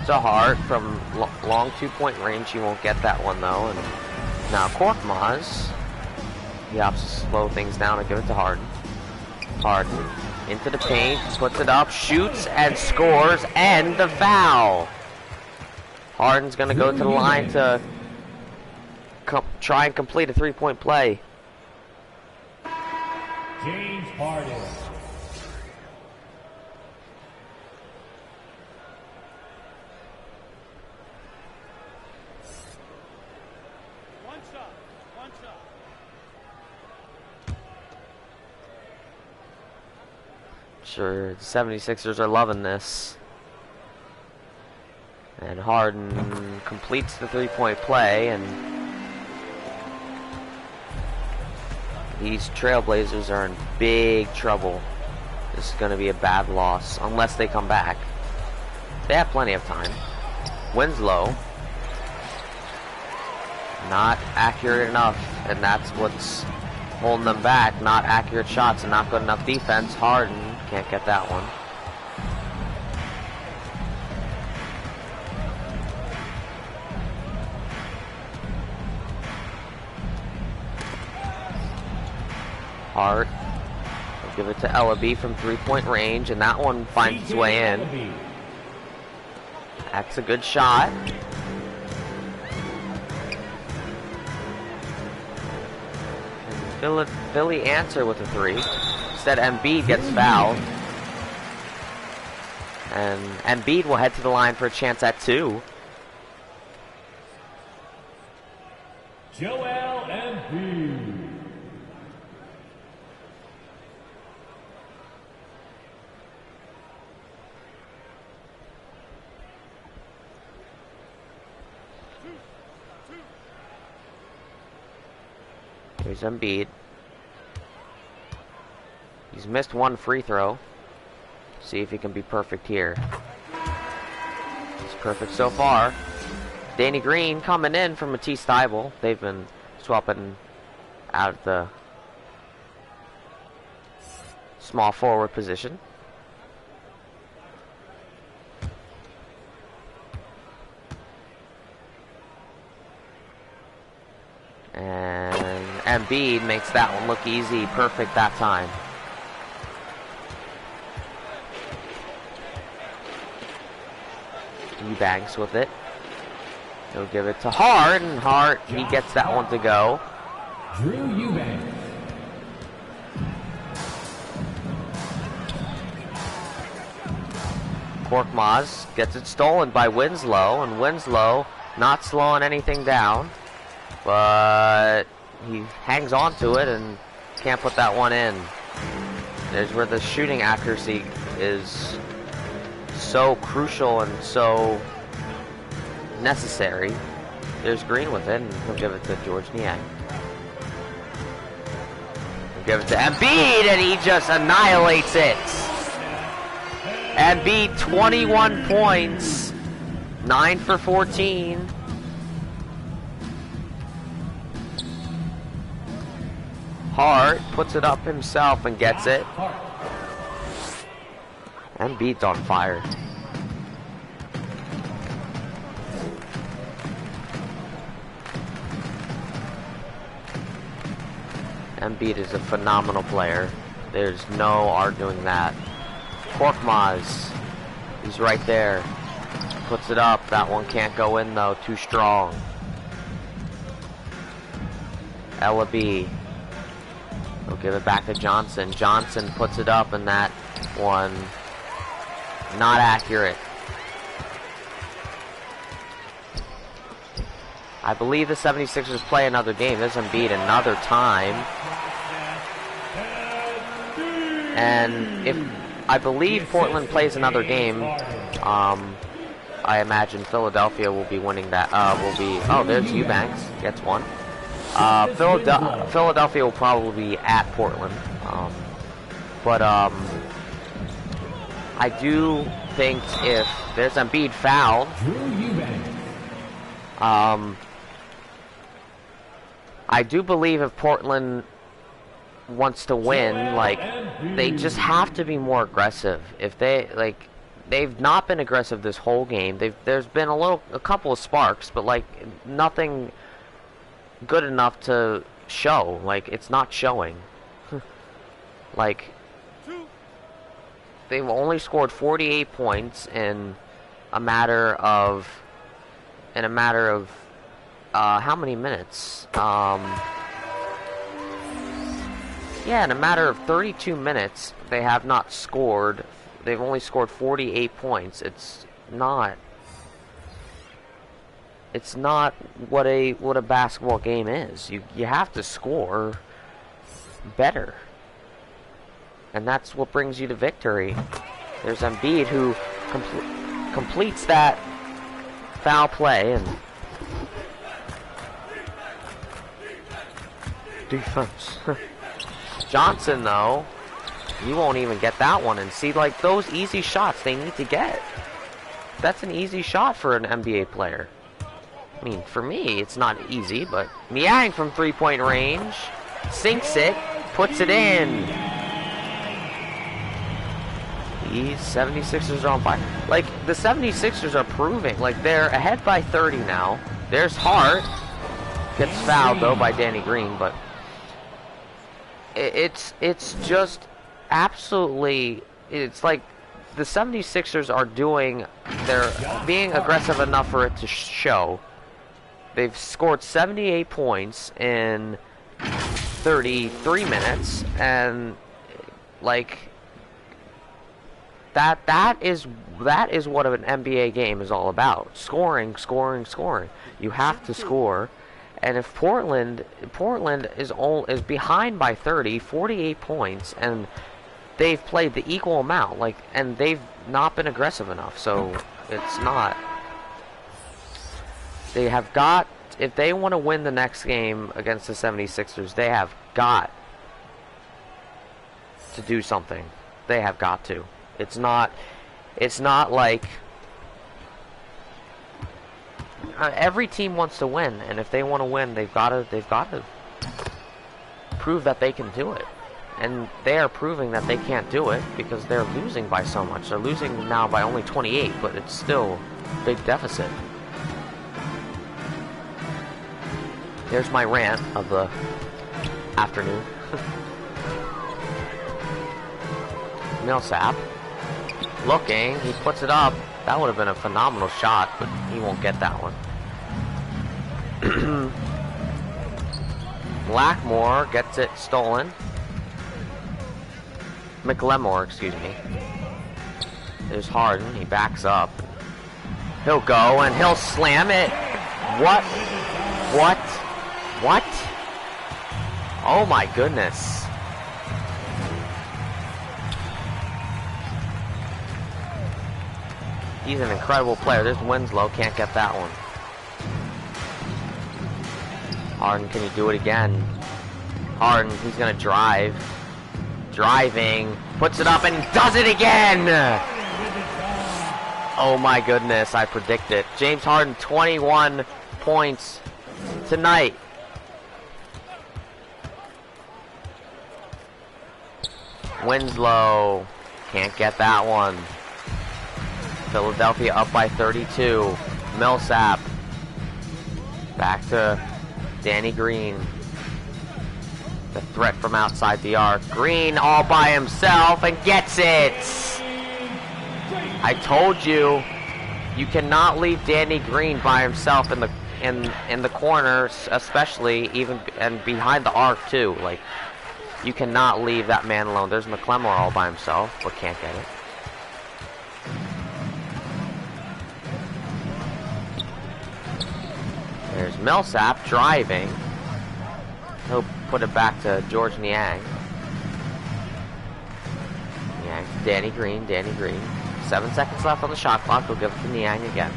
to Hart from long 2-point range. He won't get that one though. And now Korkmaz, he opts to slow things down and give it to Harden. Harden into the paint, puts it up, shoots and scores, and the foul. Harden's gonna go to the line to try and complete a 3-point play. James Harden. Sure, the 76ers are loving this. And Harden completes the 3-point play, and these Trailblazers are in big trouble. This is going to be a bad loss, unless they come back. They have plenty of time. Winslow, not accurate enough, and that's what's holding them back. Not accurate shots and not good enough defense. Harden can't get that one. Hart will give it to Ellaby from 3-point range, and that one finds its way in. That's a good shot. And Philly answer with a 3. Instead, Embiid gets fouled. And Embiid will head to the line for a chance at 2. Joel Embiid. Here's Embiid. He's missed 1 free throw. See if he can be perfect here. He's perfect so far. Danny Green coming in from Matisse Thybulle. They've been swapping out of the small forward position. And Embiid makes that one look easy. Perfect that time. Eubanks with it. He'll give it to Hart, and Hart, he gets that one to go. Drew Eubanks. Korkmaz gets it stolen by Winslow, and Winslow not slowing anything down, but he hangs on to it and can't put that one in. There's where the shooting accuracy is so crucial and so necessary. There's Green with it, and he'll give it to George Niang. He'll give it to Embiid, and he just annihilates it. Embiid, 21 points, 9 for 14. Hart puts it up himself and gets it. Embiid's on fire. Embiid is a phenomenal player. There's no arguing that. Korkmaz, he's right there. Puts it up. That one can't go in though. Too strong. Ellaby. He'll give it back to Johnson. Johnson puts it up, and that one not accurate. I believe the 76ers play another game. There's Embiid another time. And if I believe Portland plays another game, I imagine Philadelphia will be winning that. Oh, there's Eubanks, gets one. Philadelphia will probably be at Portland. But I do think if there's Embiid fouled, I do believe if Portland wants to win, like, they just have to be more aggressive. If they, like, they've not been aggressive this whole game. There's been a couple of sparks, but like nothing good enough to show. Like, it's not showing. Like, they've only scored 48 points in a matter of how many minutes? Yeah, in a matter of 32 minutes, they have not scored. They've only scored 48 points. It's not what a basketball game is. You have to score better. And that's what brings you to victory. There's Embiid who completes that foul play, and defense. Johnson, though, he won't even get that one. And see, like, those easy shots they need to get. That's an easy shot for an NBA player. I mean, for me, it's not easy, but Niang from three-point range sinks it, puts it in. These 76ers are on fire. Like, the 76ers are proving, like, they're ahead by 30 now. There's Hart. Gets fouled, though, by Danny Green, but it's just absolutely, it's like the 76ers are they're being aggressive enough for it to show. They've scored 78 points in 33 minutes, and like that is what an NBA game is all about. Scoring, scoring, scoring. You have to score. And if Portland is behind by 48 points, and they've played the equal amount, like, and they've not been aggressive enough, so it's not. They have got, if they want to win the next game against the 76ers, they have got to do something. They have got to. It's not like every team wants to win, and if they want to win, they've got to prove that they can do it. And they are proving that they can't do it because they're losing by so much. They're losing now by only 28, but it's still a big deficit. There's my rant of the afternoon. Millsap looking, he puts it up. That would have been a phenomenal shot, but he won't get that one. Blackmore gets it stolen. McLemore, excuse me. There's Harden. He backs up. He'll go and he'll slam it. What? What? What? Oh my goodness. He's an incredible player. There's Winslow. Can't get that one. Harden, can you do it again? Harden, he's going to drive. Driving. Puts it up and does it again! Oh my goodness, I predict it. James Harden, 21 points tonight. Winslow. Can't get that one. Philadelphia up by 32. Millsap. Back to Danny Green. The threat from outside the arc. Green all by himself and gets it! I told you, you cannot leave Danny Green by himself in the corners, especially even and behind the arc too. Like, you cannot leave that man alone. There's McLemore all by himself, but can't get it. There's Millsap driving. He'll put it back to George Niang. Niang, Danny Green, Danny Green. 7 seconds left on the shot clock. He'll give it to Niang again.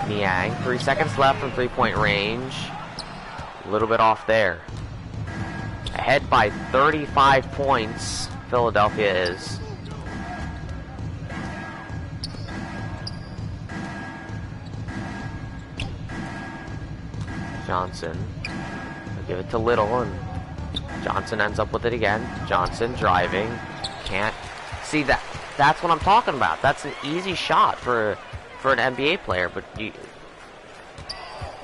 Niang, 3 seconds left from three-point range. A little bit off there. Ahead by 35 points, Philadelphia is. Johnson. He'll give it to Little, and Johnson ends up with it again. Johnson driving. Can't see that. That's what I'm talking about. That's an easy shot for an NBA player, but you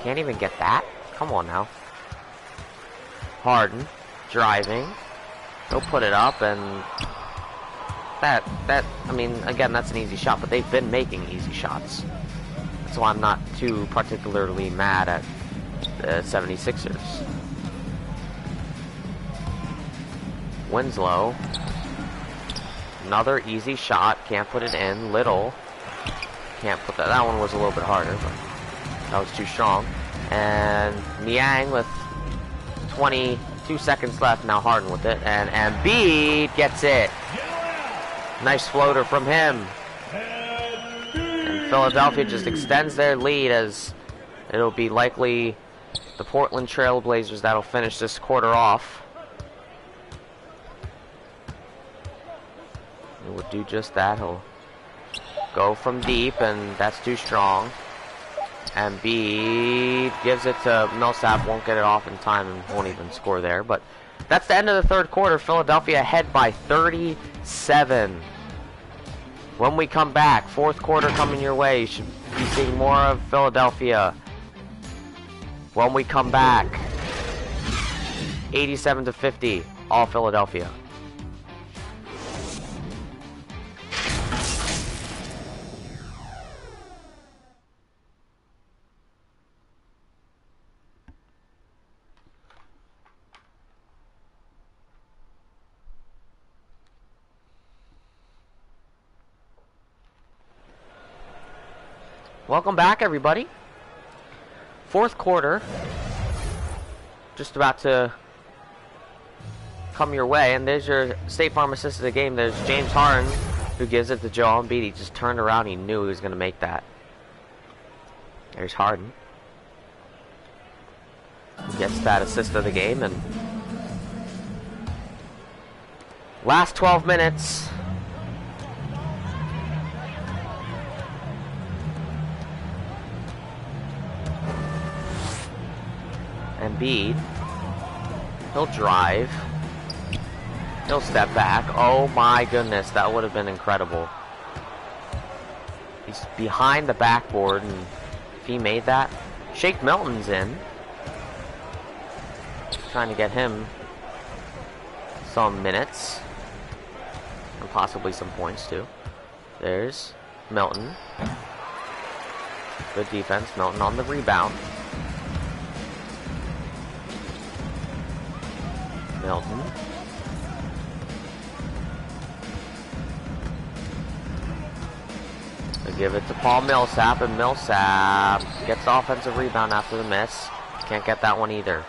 can't even get that? Come on now. Harden driving. He'll put it up, and I mean, again, that's an easy shot, but they've been making easy shots. That's why I'm not too particularly mad at the 76ers. Winslow. Another easy shot. Can't put it in. Little. Can't put that. That one was a little bit harder, but that was too strong. And Niang with 22 seconds left. Now Harden with it. And Embiid gets it. Nice floater from him. And Philadelphia just extends their lead, as it'll be likely the Portland Trail Blazers that'll finish this quarter off. He would do just that. He'll go from deep, and that's too strong. Embiid gives it to Millsap, won't get it off in time and won't even score there. But that's the end of the third quarter. Philadelphia ahead by 37. When we come back, fourth quarter coming your way. You should be seeing more of Philadelphia. When we come back, 87-50, all Philadelphia. Welcome back, everybody. Fourth quarter, just about to come your way, and there's your State Farm assist of the game. There's James Harden, who gives it to Joel Embiid. He just turned around, he knew he was going to make that. There's Harden. He gets that assist of the game, and last 12 minutes. Embiid. He'll drive. He'll step back. Oh my goodness, that would have been incredible. He's behind the backboard, and if he made that, Shake Milton's in. Trying to get him some minutes. And possibly some points too. There's Milton. Good defense. Milton on the rebound. Milton. They give it to Paul Millsap, and Millsap gets the offensive rebound after the miss. Can't get that one either.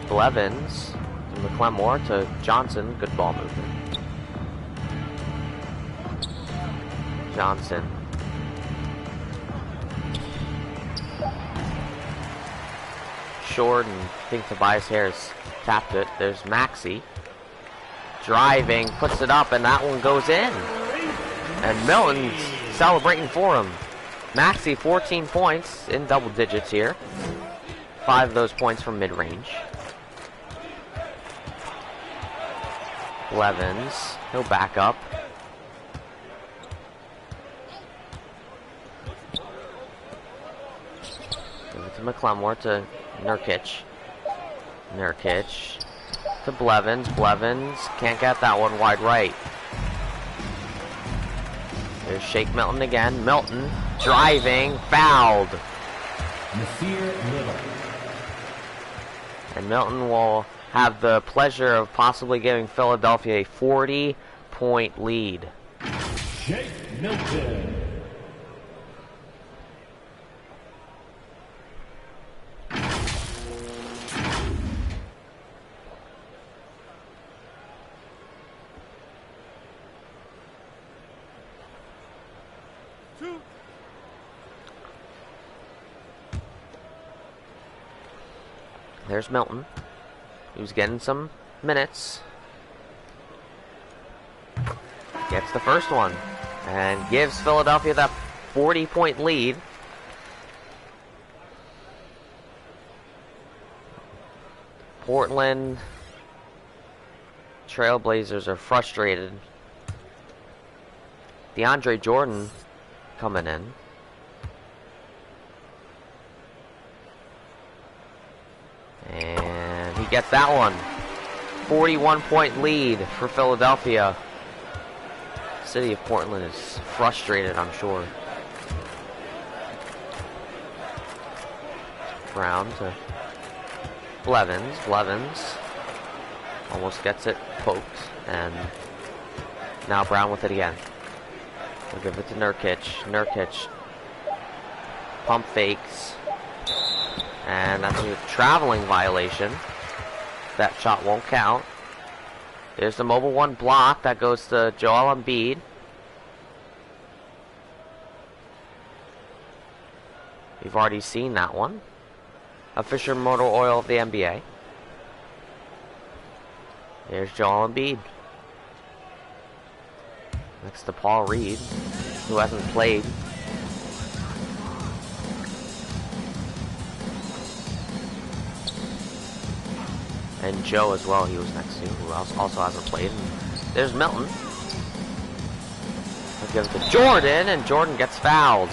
Blevins to McLemore to Johnson. Good ball movement. Johnson. Short, and I think Tobias Harris tapped it. There's Maxey. Driving, puts it up, and that one goes in. And Milton's celebrating for him. Maxey, 14 points in double digits here. 5 of those points from mid-range. Blevins, he'll back up. Give it to McLemore to Nurkic. Nurkic to Blevins. Blevins can't get that one wide right. There's Shake Milton again. Milton driving, fouled. And Milton will have the pleasure of possibly giving Philadelphia a 40-point lead. Shake Milton. There's Milton. He was getting some minutes. Gets the first one. And gives Philadelphia that 40-point lead. Portland Trailblazers are frustrated. DeAndre Jordan coming in. And he gets that one. 41-point lead for Philadelphia. City of Portland is frustrated, I'm sure. Brown to Blevins. Blevins almost gets it poked. And now Brown with it again. We'll give it to Nurkic. Nurkic. Pump fakes. And that's a traveling violation. That shot won't count. There's the mobile one block that goes to Joel Embiid. We've already seen that one. A Fisher Motor Oil of the NBA. There's Joel Embiid. Next to Paul Reed, who hasn't played. And Joe as well, he was next to, who also hasn't played. And there's Milton. He'll give it to Jordan, and Jordan gets fouled.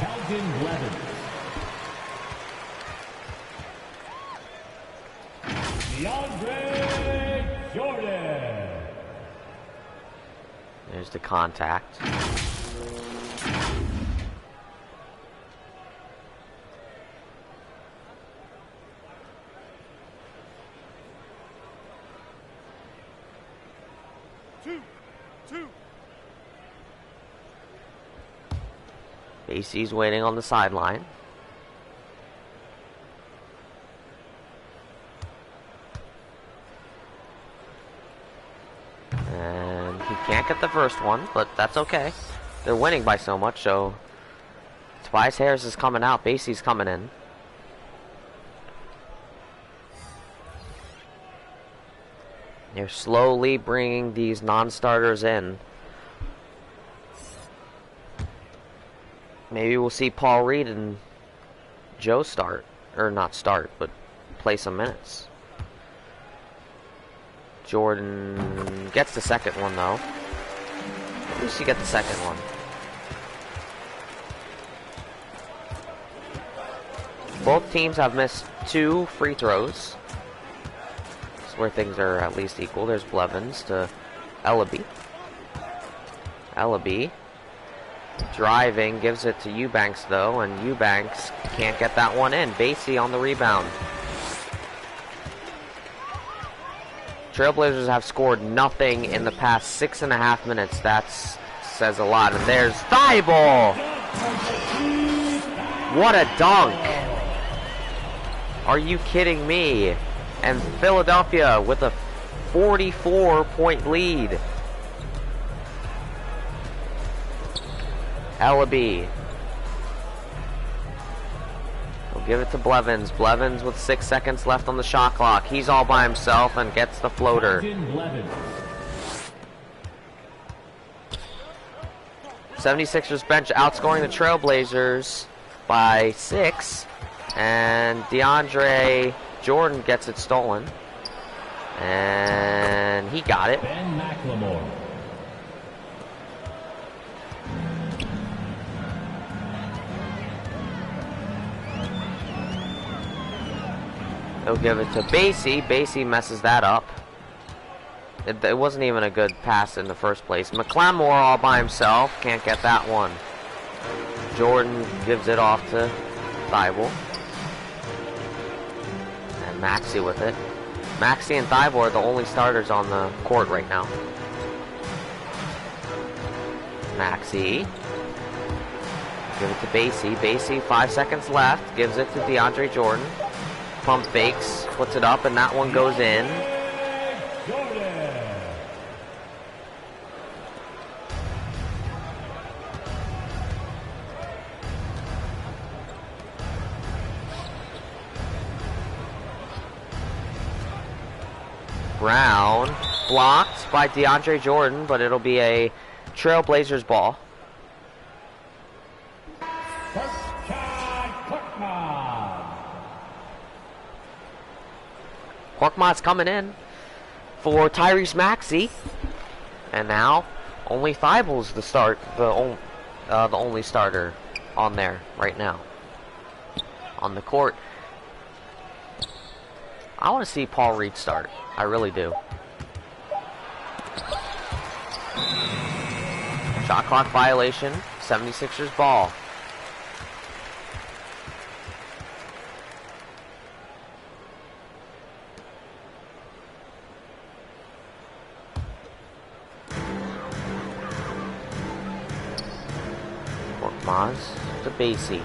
DeAndre Jordan. There's the contact. Casey's waiting on the sideline. And he can't get the first one, but that's okay. They're winning by so much, so Tobias Harris is coming out. Basie's coming in. They're slowly bringing these non-starters in. Maybe we'll see Paul Reed and Joe start. Or not start, but play some minutes. Jordan gets the second one, though. At least you get the second one. Both teams have missed 2 free throws. That's where things are at least equal. There's Blevins to Ellaby. Ellaby Driving, gives it to Eubanks though, and Eubanks can't get that one in. Basie on the rebound. Trailblazers have scored nothing in the past 6.5 minutes. That says a lot. And there's Thibault! What a dunk! Are you kidding me? And Philadelphia with a 44-point lead. Ellaby. He'll give it to Blevins. Blevins with 6 seconds left on the shot clock. He's all by himself and gets the floater. 76ers bench outscoring the Trailblazers by 6. And DeAndre Jordan gets it stolen. And he got it. Ben McLemore. He'll give it to Basie. Basie messes that up. It wasn't even a good pass in the first place. McLemore all by himself. Can't get that one. Jordan gives it off to Thibault. And Maxey with it. Maxey and Thibault are the only starters on the court right now. Maxey. Give it to Basie. Basie, 5 seconds left. Gives it to DeAndre Jordan. Pump fakes, puts it up, and that one goes in. Brown blocked by DeAndre Jordan, but it'll be a Trailblazers ball. Korkmaz's coming in for Tyrese Maxey, and now only Thibault's the only starter on there right now on the court. I want to see Paul Reed start. I really do. Shot clock violation. 76ers ball. Korkmaz to Basie.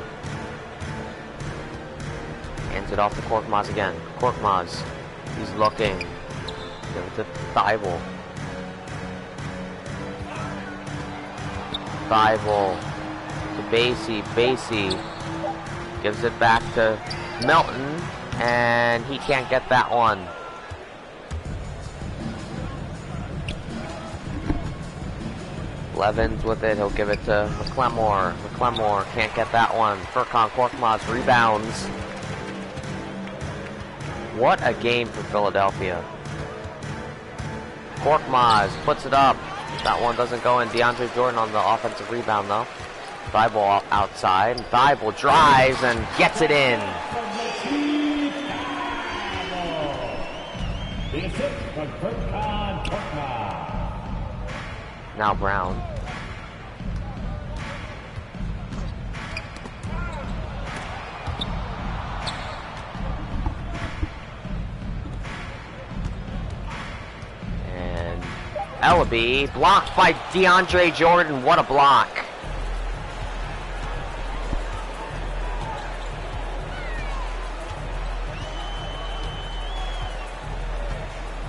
Hands it off to Korkmaz again. Korkmaz. He's looking. Give it to Thibault. Thibault to Basie. Basie gives it back to Melton, and he can't get that one. Blevins with it. He'll give it to McLemore. McLemore can't get that one. Furkan Korkmaz rebounds. What a game for Philadelphia. Korkmaz puts it up. That one doesn't go in. DeAndre Jordan on the offensive rebound though. Thibault outside. Thibault drives and gets it in. Now Brown. Ellaby, blocked by DeAndre Jordan. What a block.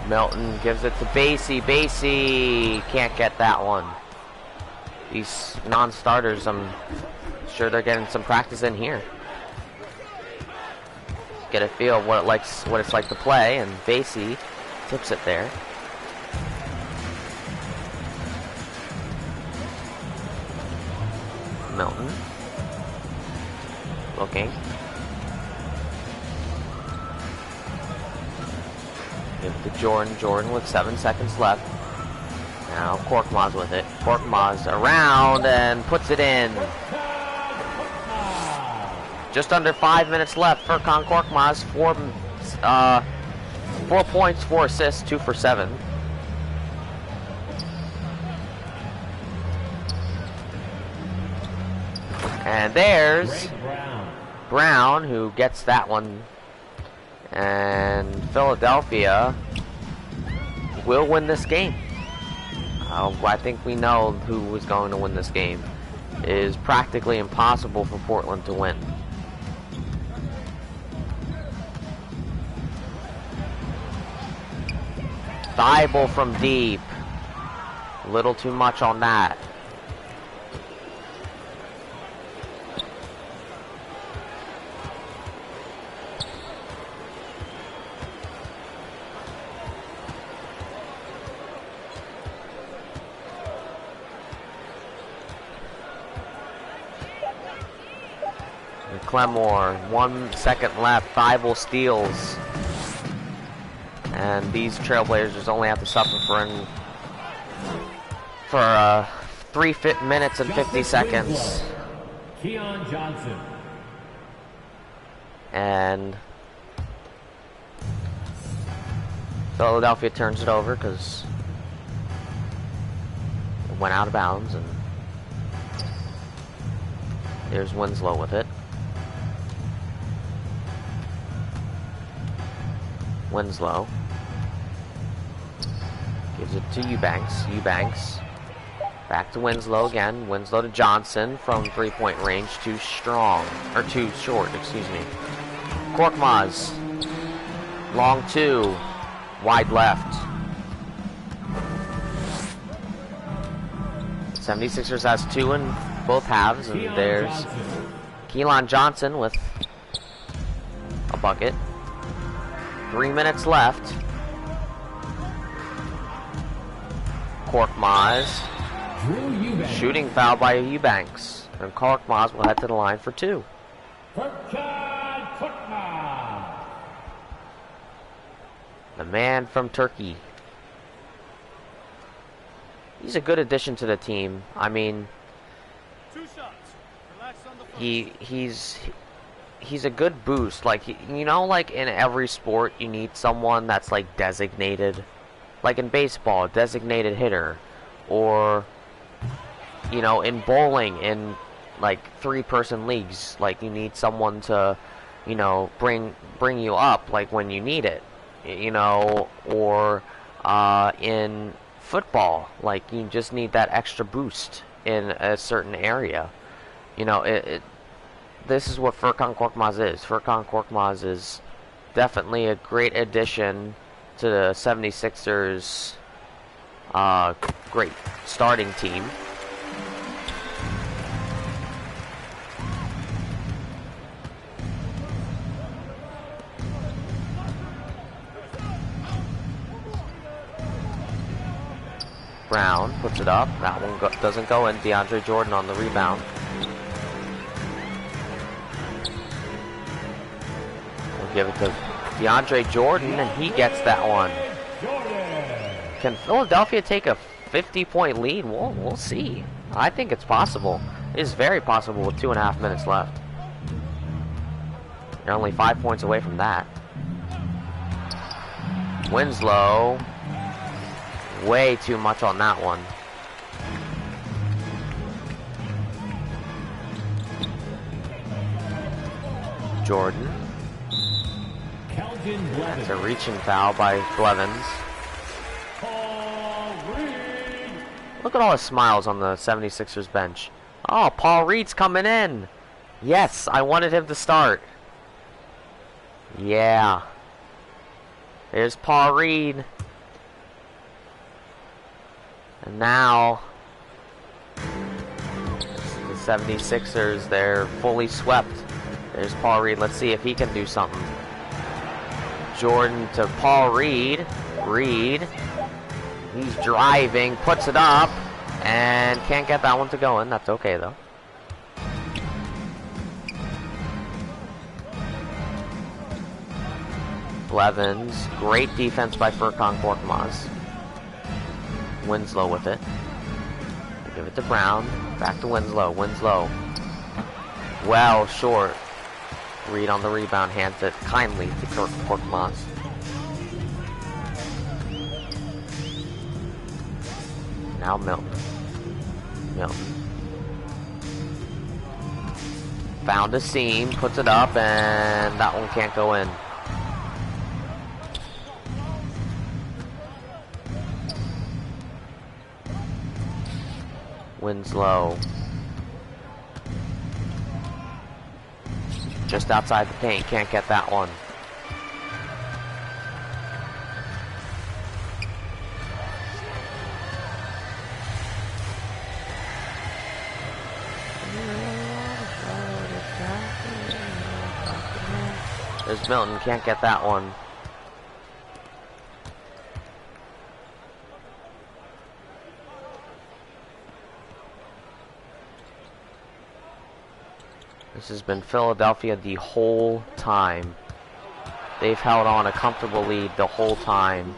Melton gives it to Basie. Basie can't get that one. These non-starters, I'm sure they're getting some practice in here. Get a feel of what it's like to play, and Basie tips it there. Melton. Looking. Give it to Jordan. Jordan with 7 seconds left. Now Korkmaz with it. Korkmaz around and puts it in. Just under 5 minutes left. Furkan Korkmaz, 4 points, 4 assists, 2 for 7. And there's Greg Brown. Brown, who gets that one. And Philadelphia will win this game. I think we know who is going to win this game. It is practically impossible for Portland to win. Thibault from deep. A little too much on that. Clemore, 1 second left. Thibault steals. And these Trailblazers only have to suffer for 3 minutes and 50 seconds. Keon Johnson. And Philadelphia turns it over because it went out of bounds. And there's Winslow with it. Winslow gives it to Eubanks. Eubanks back to Winslow again. Winslow to Johnson from 3-point range. Too strong, or too short, excuse me. Korkmaz, long 2, wide left. 76ers has 2 in both halves, and there's Keelan Johnson with a bucket. 3 minutes left. Korkmaz. Shooting foul by Eubanks. And Korkmaz will head to the line for 2. The man from Turkey. He's a good addition to the team. I mean, he's a good boost. Like, you know, like in every sport you need someone that's like designated, like in baseball, designated hitter, or you know, in bowling, in like 3-person leagues, like you need someone to, you know, bring you up like when you need it, you know, or in football, like you just need that extra boost in a certain area. You know, this is what Furkan Korkmaz is. Furkan Korkmaz is definitely a great addition to the 76ers' great starting team. Brown puts it up. That one doesn't go in. DeAndre Jordan on the rebound. We'll give it to DeAndre Jordan, and he gets that one. Can Philadelphia take a 50-point lead? We'll see. I think it's possible. It is very possible with 2.5 minutes left. They're only 5 points away from that. Winslow. Way too much on that one. Jordan. That's a reaching foul by Blevins. Look at all the smiles on the 76ers bench. Oh, Paul Reed's coming in. Yes, I wanted him to start. Yeah. There's Paul Reed. And now, the 76ers, they're fully swept. There's Paul Reed. Let's see if he can do something. Jordan to Paul Reed. Reed. He's driving, puts it up, and can't get that one to go in. That's okay, though. Blevins. Great defense by Furkan Korkmaz. Winslow with it. Give it to Brown. Back to Winslow. Winslow. Well short. Reed on the rebound. Hands it kindly to Korkmaz. Now Milton. Milton. Found a seam, puts it up, and that one can't go in. Winslow. Just outside the paint, can't get that one. There's Milton, can't get that one. This has been Philadelphia the whole time. They've held on a comfortable lead the whole time.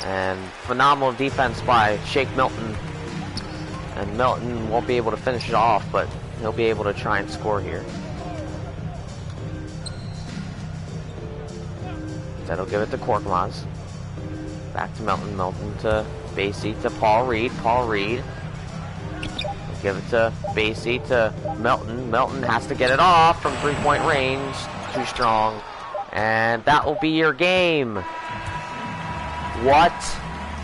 And phenomenal defense by Shake Milton. And Milton won't be able to finish it off, but he'll be able to try and score here. Instead he'll give it to Korkmaz. Back to Milton. Milton to Basie to Paul Reed. Paul Reed. Give it to Basie to Milton. Milton has to get it off from three-point range. Too strong. And that will be your game. What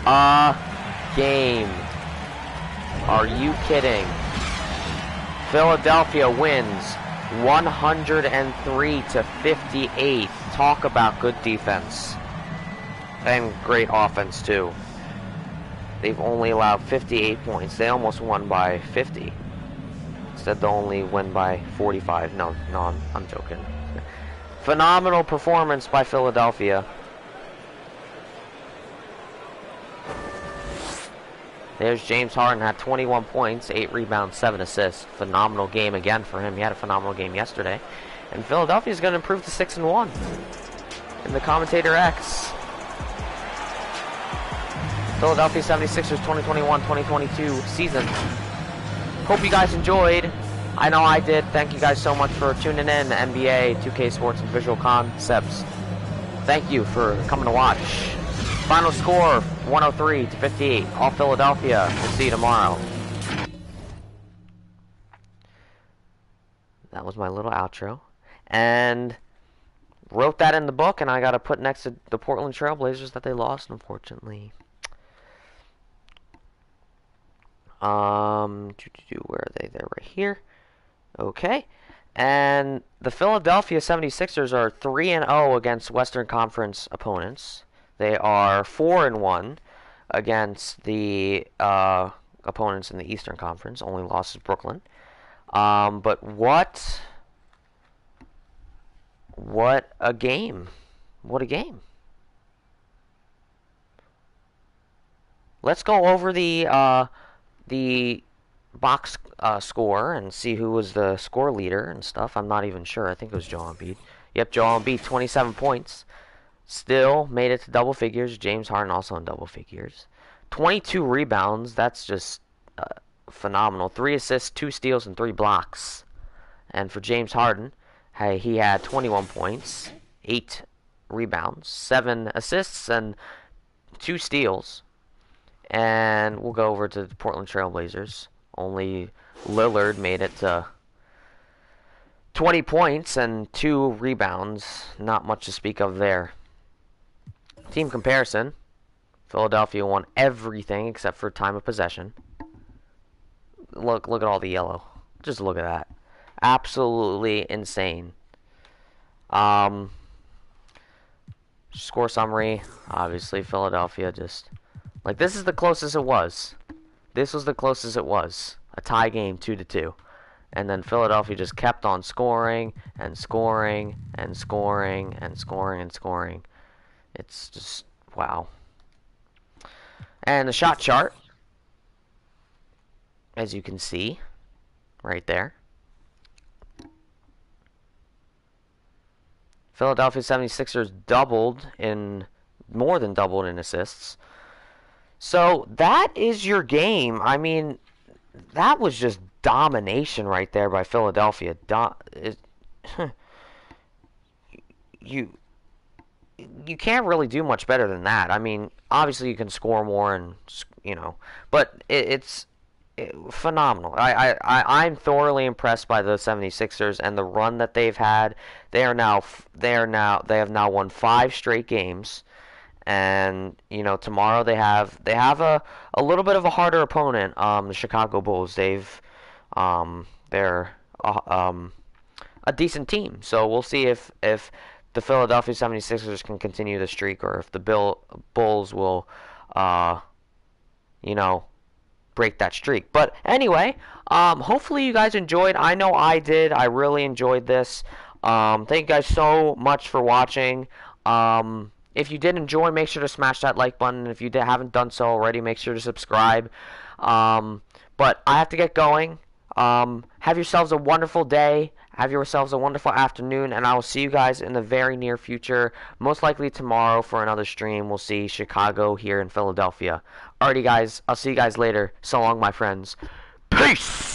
a game. Are you kidding? Philadelphia wins 103-58. Talk about good defense. And great offense, too. They've only allowed 58 points. They almost won by 50. Instead, they'll only win by 45. No, I'm joking. Phenomenal performance by Philadelphia. There's James Harden, had 21 points, 8 rebounds, 7 assists. Phenomenal game again for him. He had a phenomenal game yesterday. And Philadelphia is going to improve to 6-1 in the CommentatorX Philadelphia 76ers 2021-2022 season. Hope you guys enjoyed. I know I did. Thank you guys so much for tuning in to NBA, 2K Sports, and Visual Concepts. Thank you for coming to watch. Final score, 103-58. All Philadelphia. We'll see you tomorrow. That was my little outro. And wrote that in the book, and I got to put next to the Portland Trail Blazers that they lost, unfortunately. Where are they? They're right here. Okay. And the Philadelphia 76ers are 3-0 against Western Conference opponents. They are 4-1 against the opponents in the Eastern Conference. Only loss is Brooklyn. But what a game. What a game. Let's go over the box score and see who was the score leader and stuff. I'm not even sure. I think it was Joel Embiid. Yep, Joel Embiid, 27 points. Still made it to double figures. James Harden also in double figures. 22 rebounds. That's just phenomenal. 3 assists, 2 steals, and 3 blocks. And for James Harden, he had 21 points, 8 rebounds, 7 assists, and 2 steals. And we'll go over to the Portland Trail Blazers. Only Lillard made it to 20 points and 2 rebounds. Not much to speak of there. Team comparison. Philadelphia won everything except for time of possession. Look at all the yellow. Just look at that. Absolutely insane. Score summary. Obviously, Philadelphia just... Like, this is the closest it was. This was the closest it was. A tie game, 2-2. And then Philadelphia just kept on scoring and scoring and scoring and scoring and scoring. It's just, wow. And the shot chart, as you can see, right there. Philadelphia 76ers more than doubled in assists. So, that is your game. I mean, that was just domination right there by Philadelphia. You can't really do much better than that. I mean, obviously you can score more and, but it's phenomenal. I'm thoroughly impressed by the 76ers and the run that they've had. They have now won 5 straight games, and tomorrow they have a little bit of a harder opponent. The Chicago Bulls. They're a decent team. So we'll see if the Philadelphia 76ers can continue the streak, or if the Bulls will uh you know break that streak. But anyway, hopefully you guys enjoyed. I know I did. I really enjoyed this. Thank you guys so much for watching. If you did enjoy, make sure to smash that like button. If you haven't done so already, make sure to subscribe. But I have to get going. Have yourselves a wonderful day. Have yourselves a wonderful afternoon, and I will see you guys in the very near future. Most likely tomorrow for another stream. We'll see Chicago here in Philadelphia. Alrighty, guys. I'll see you guys later. So long, my friends. Peace!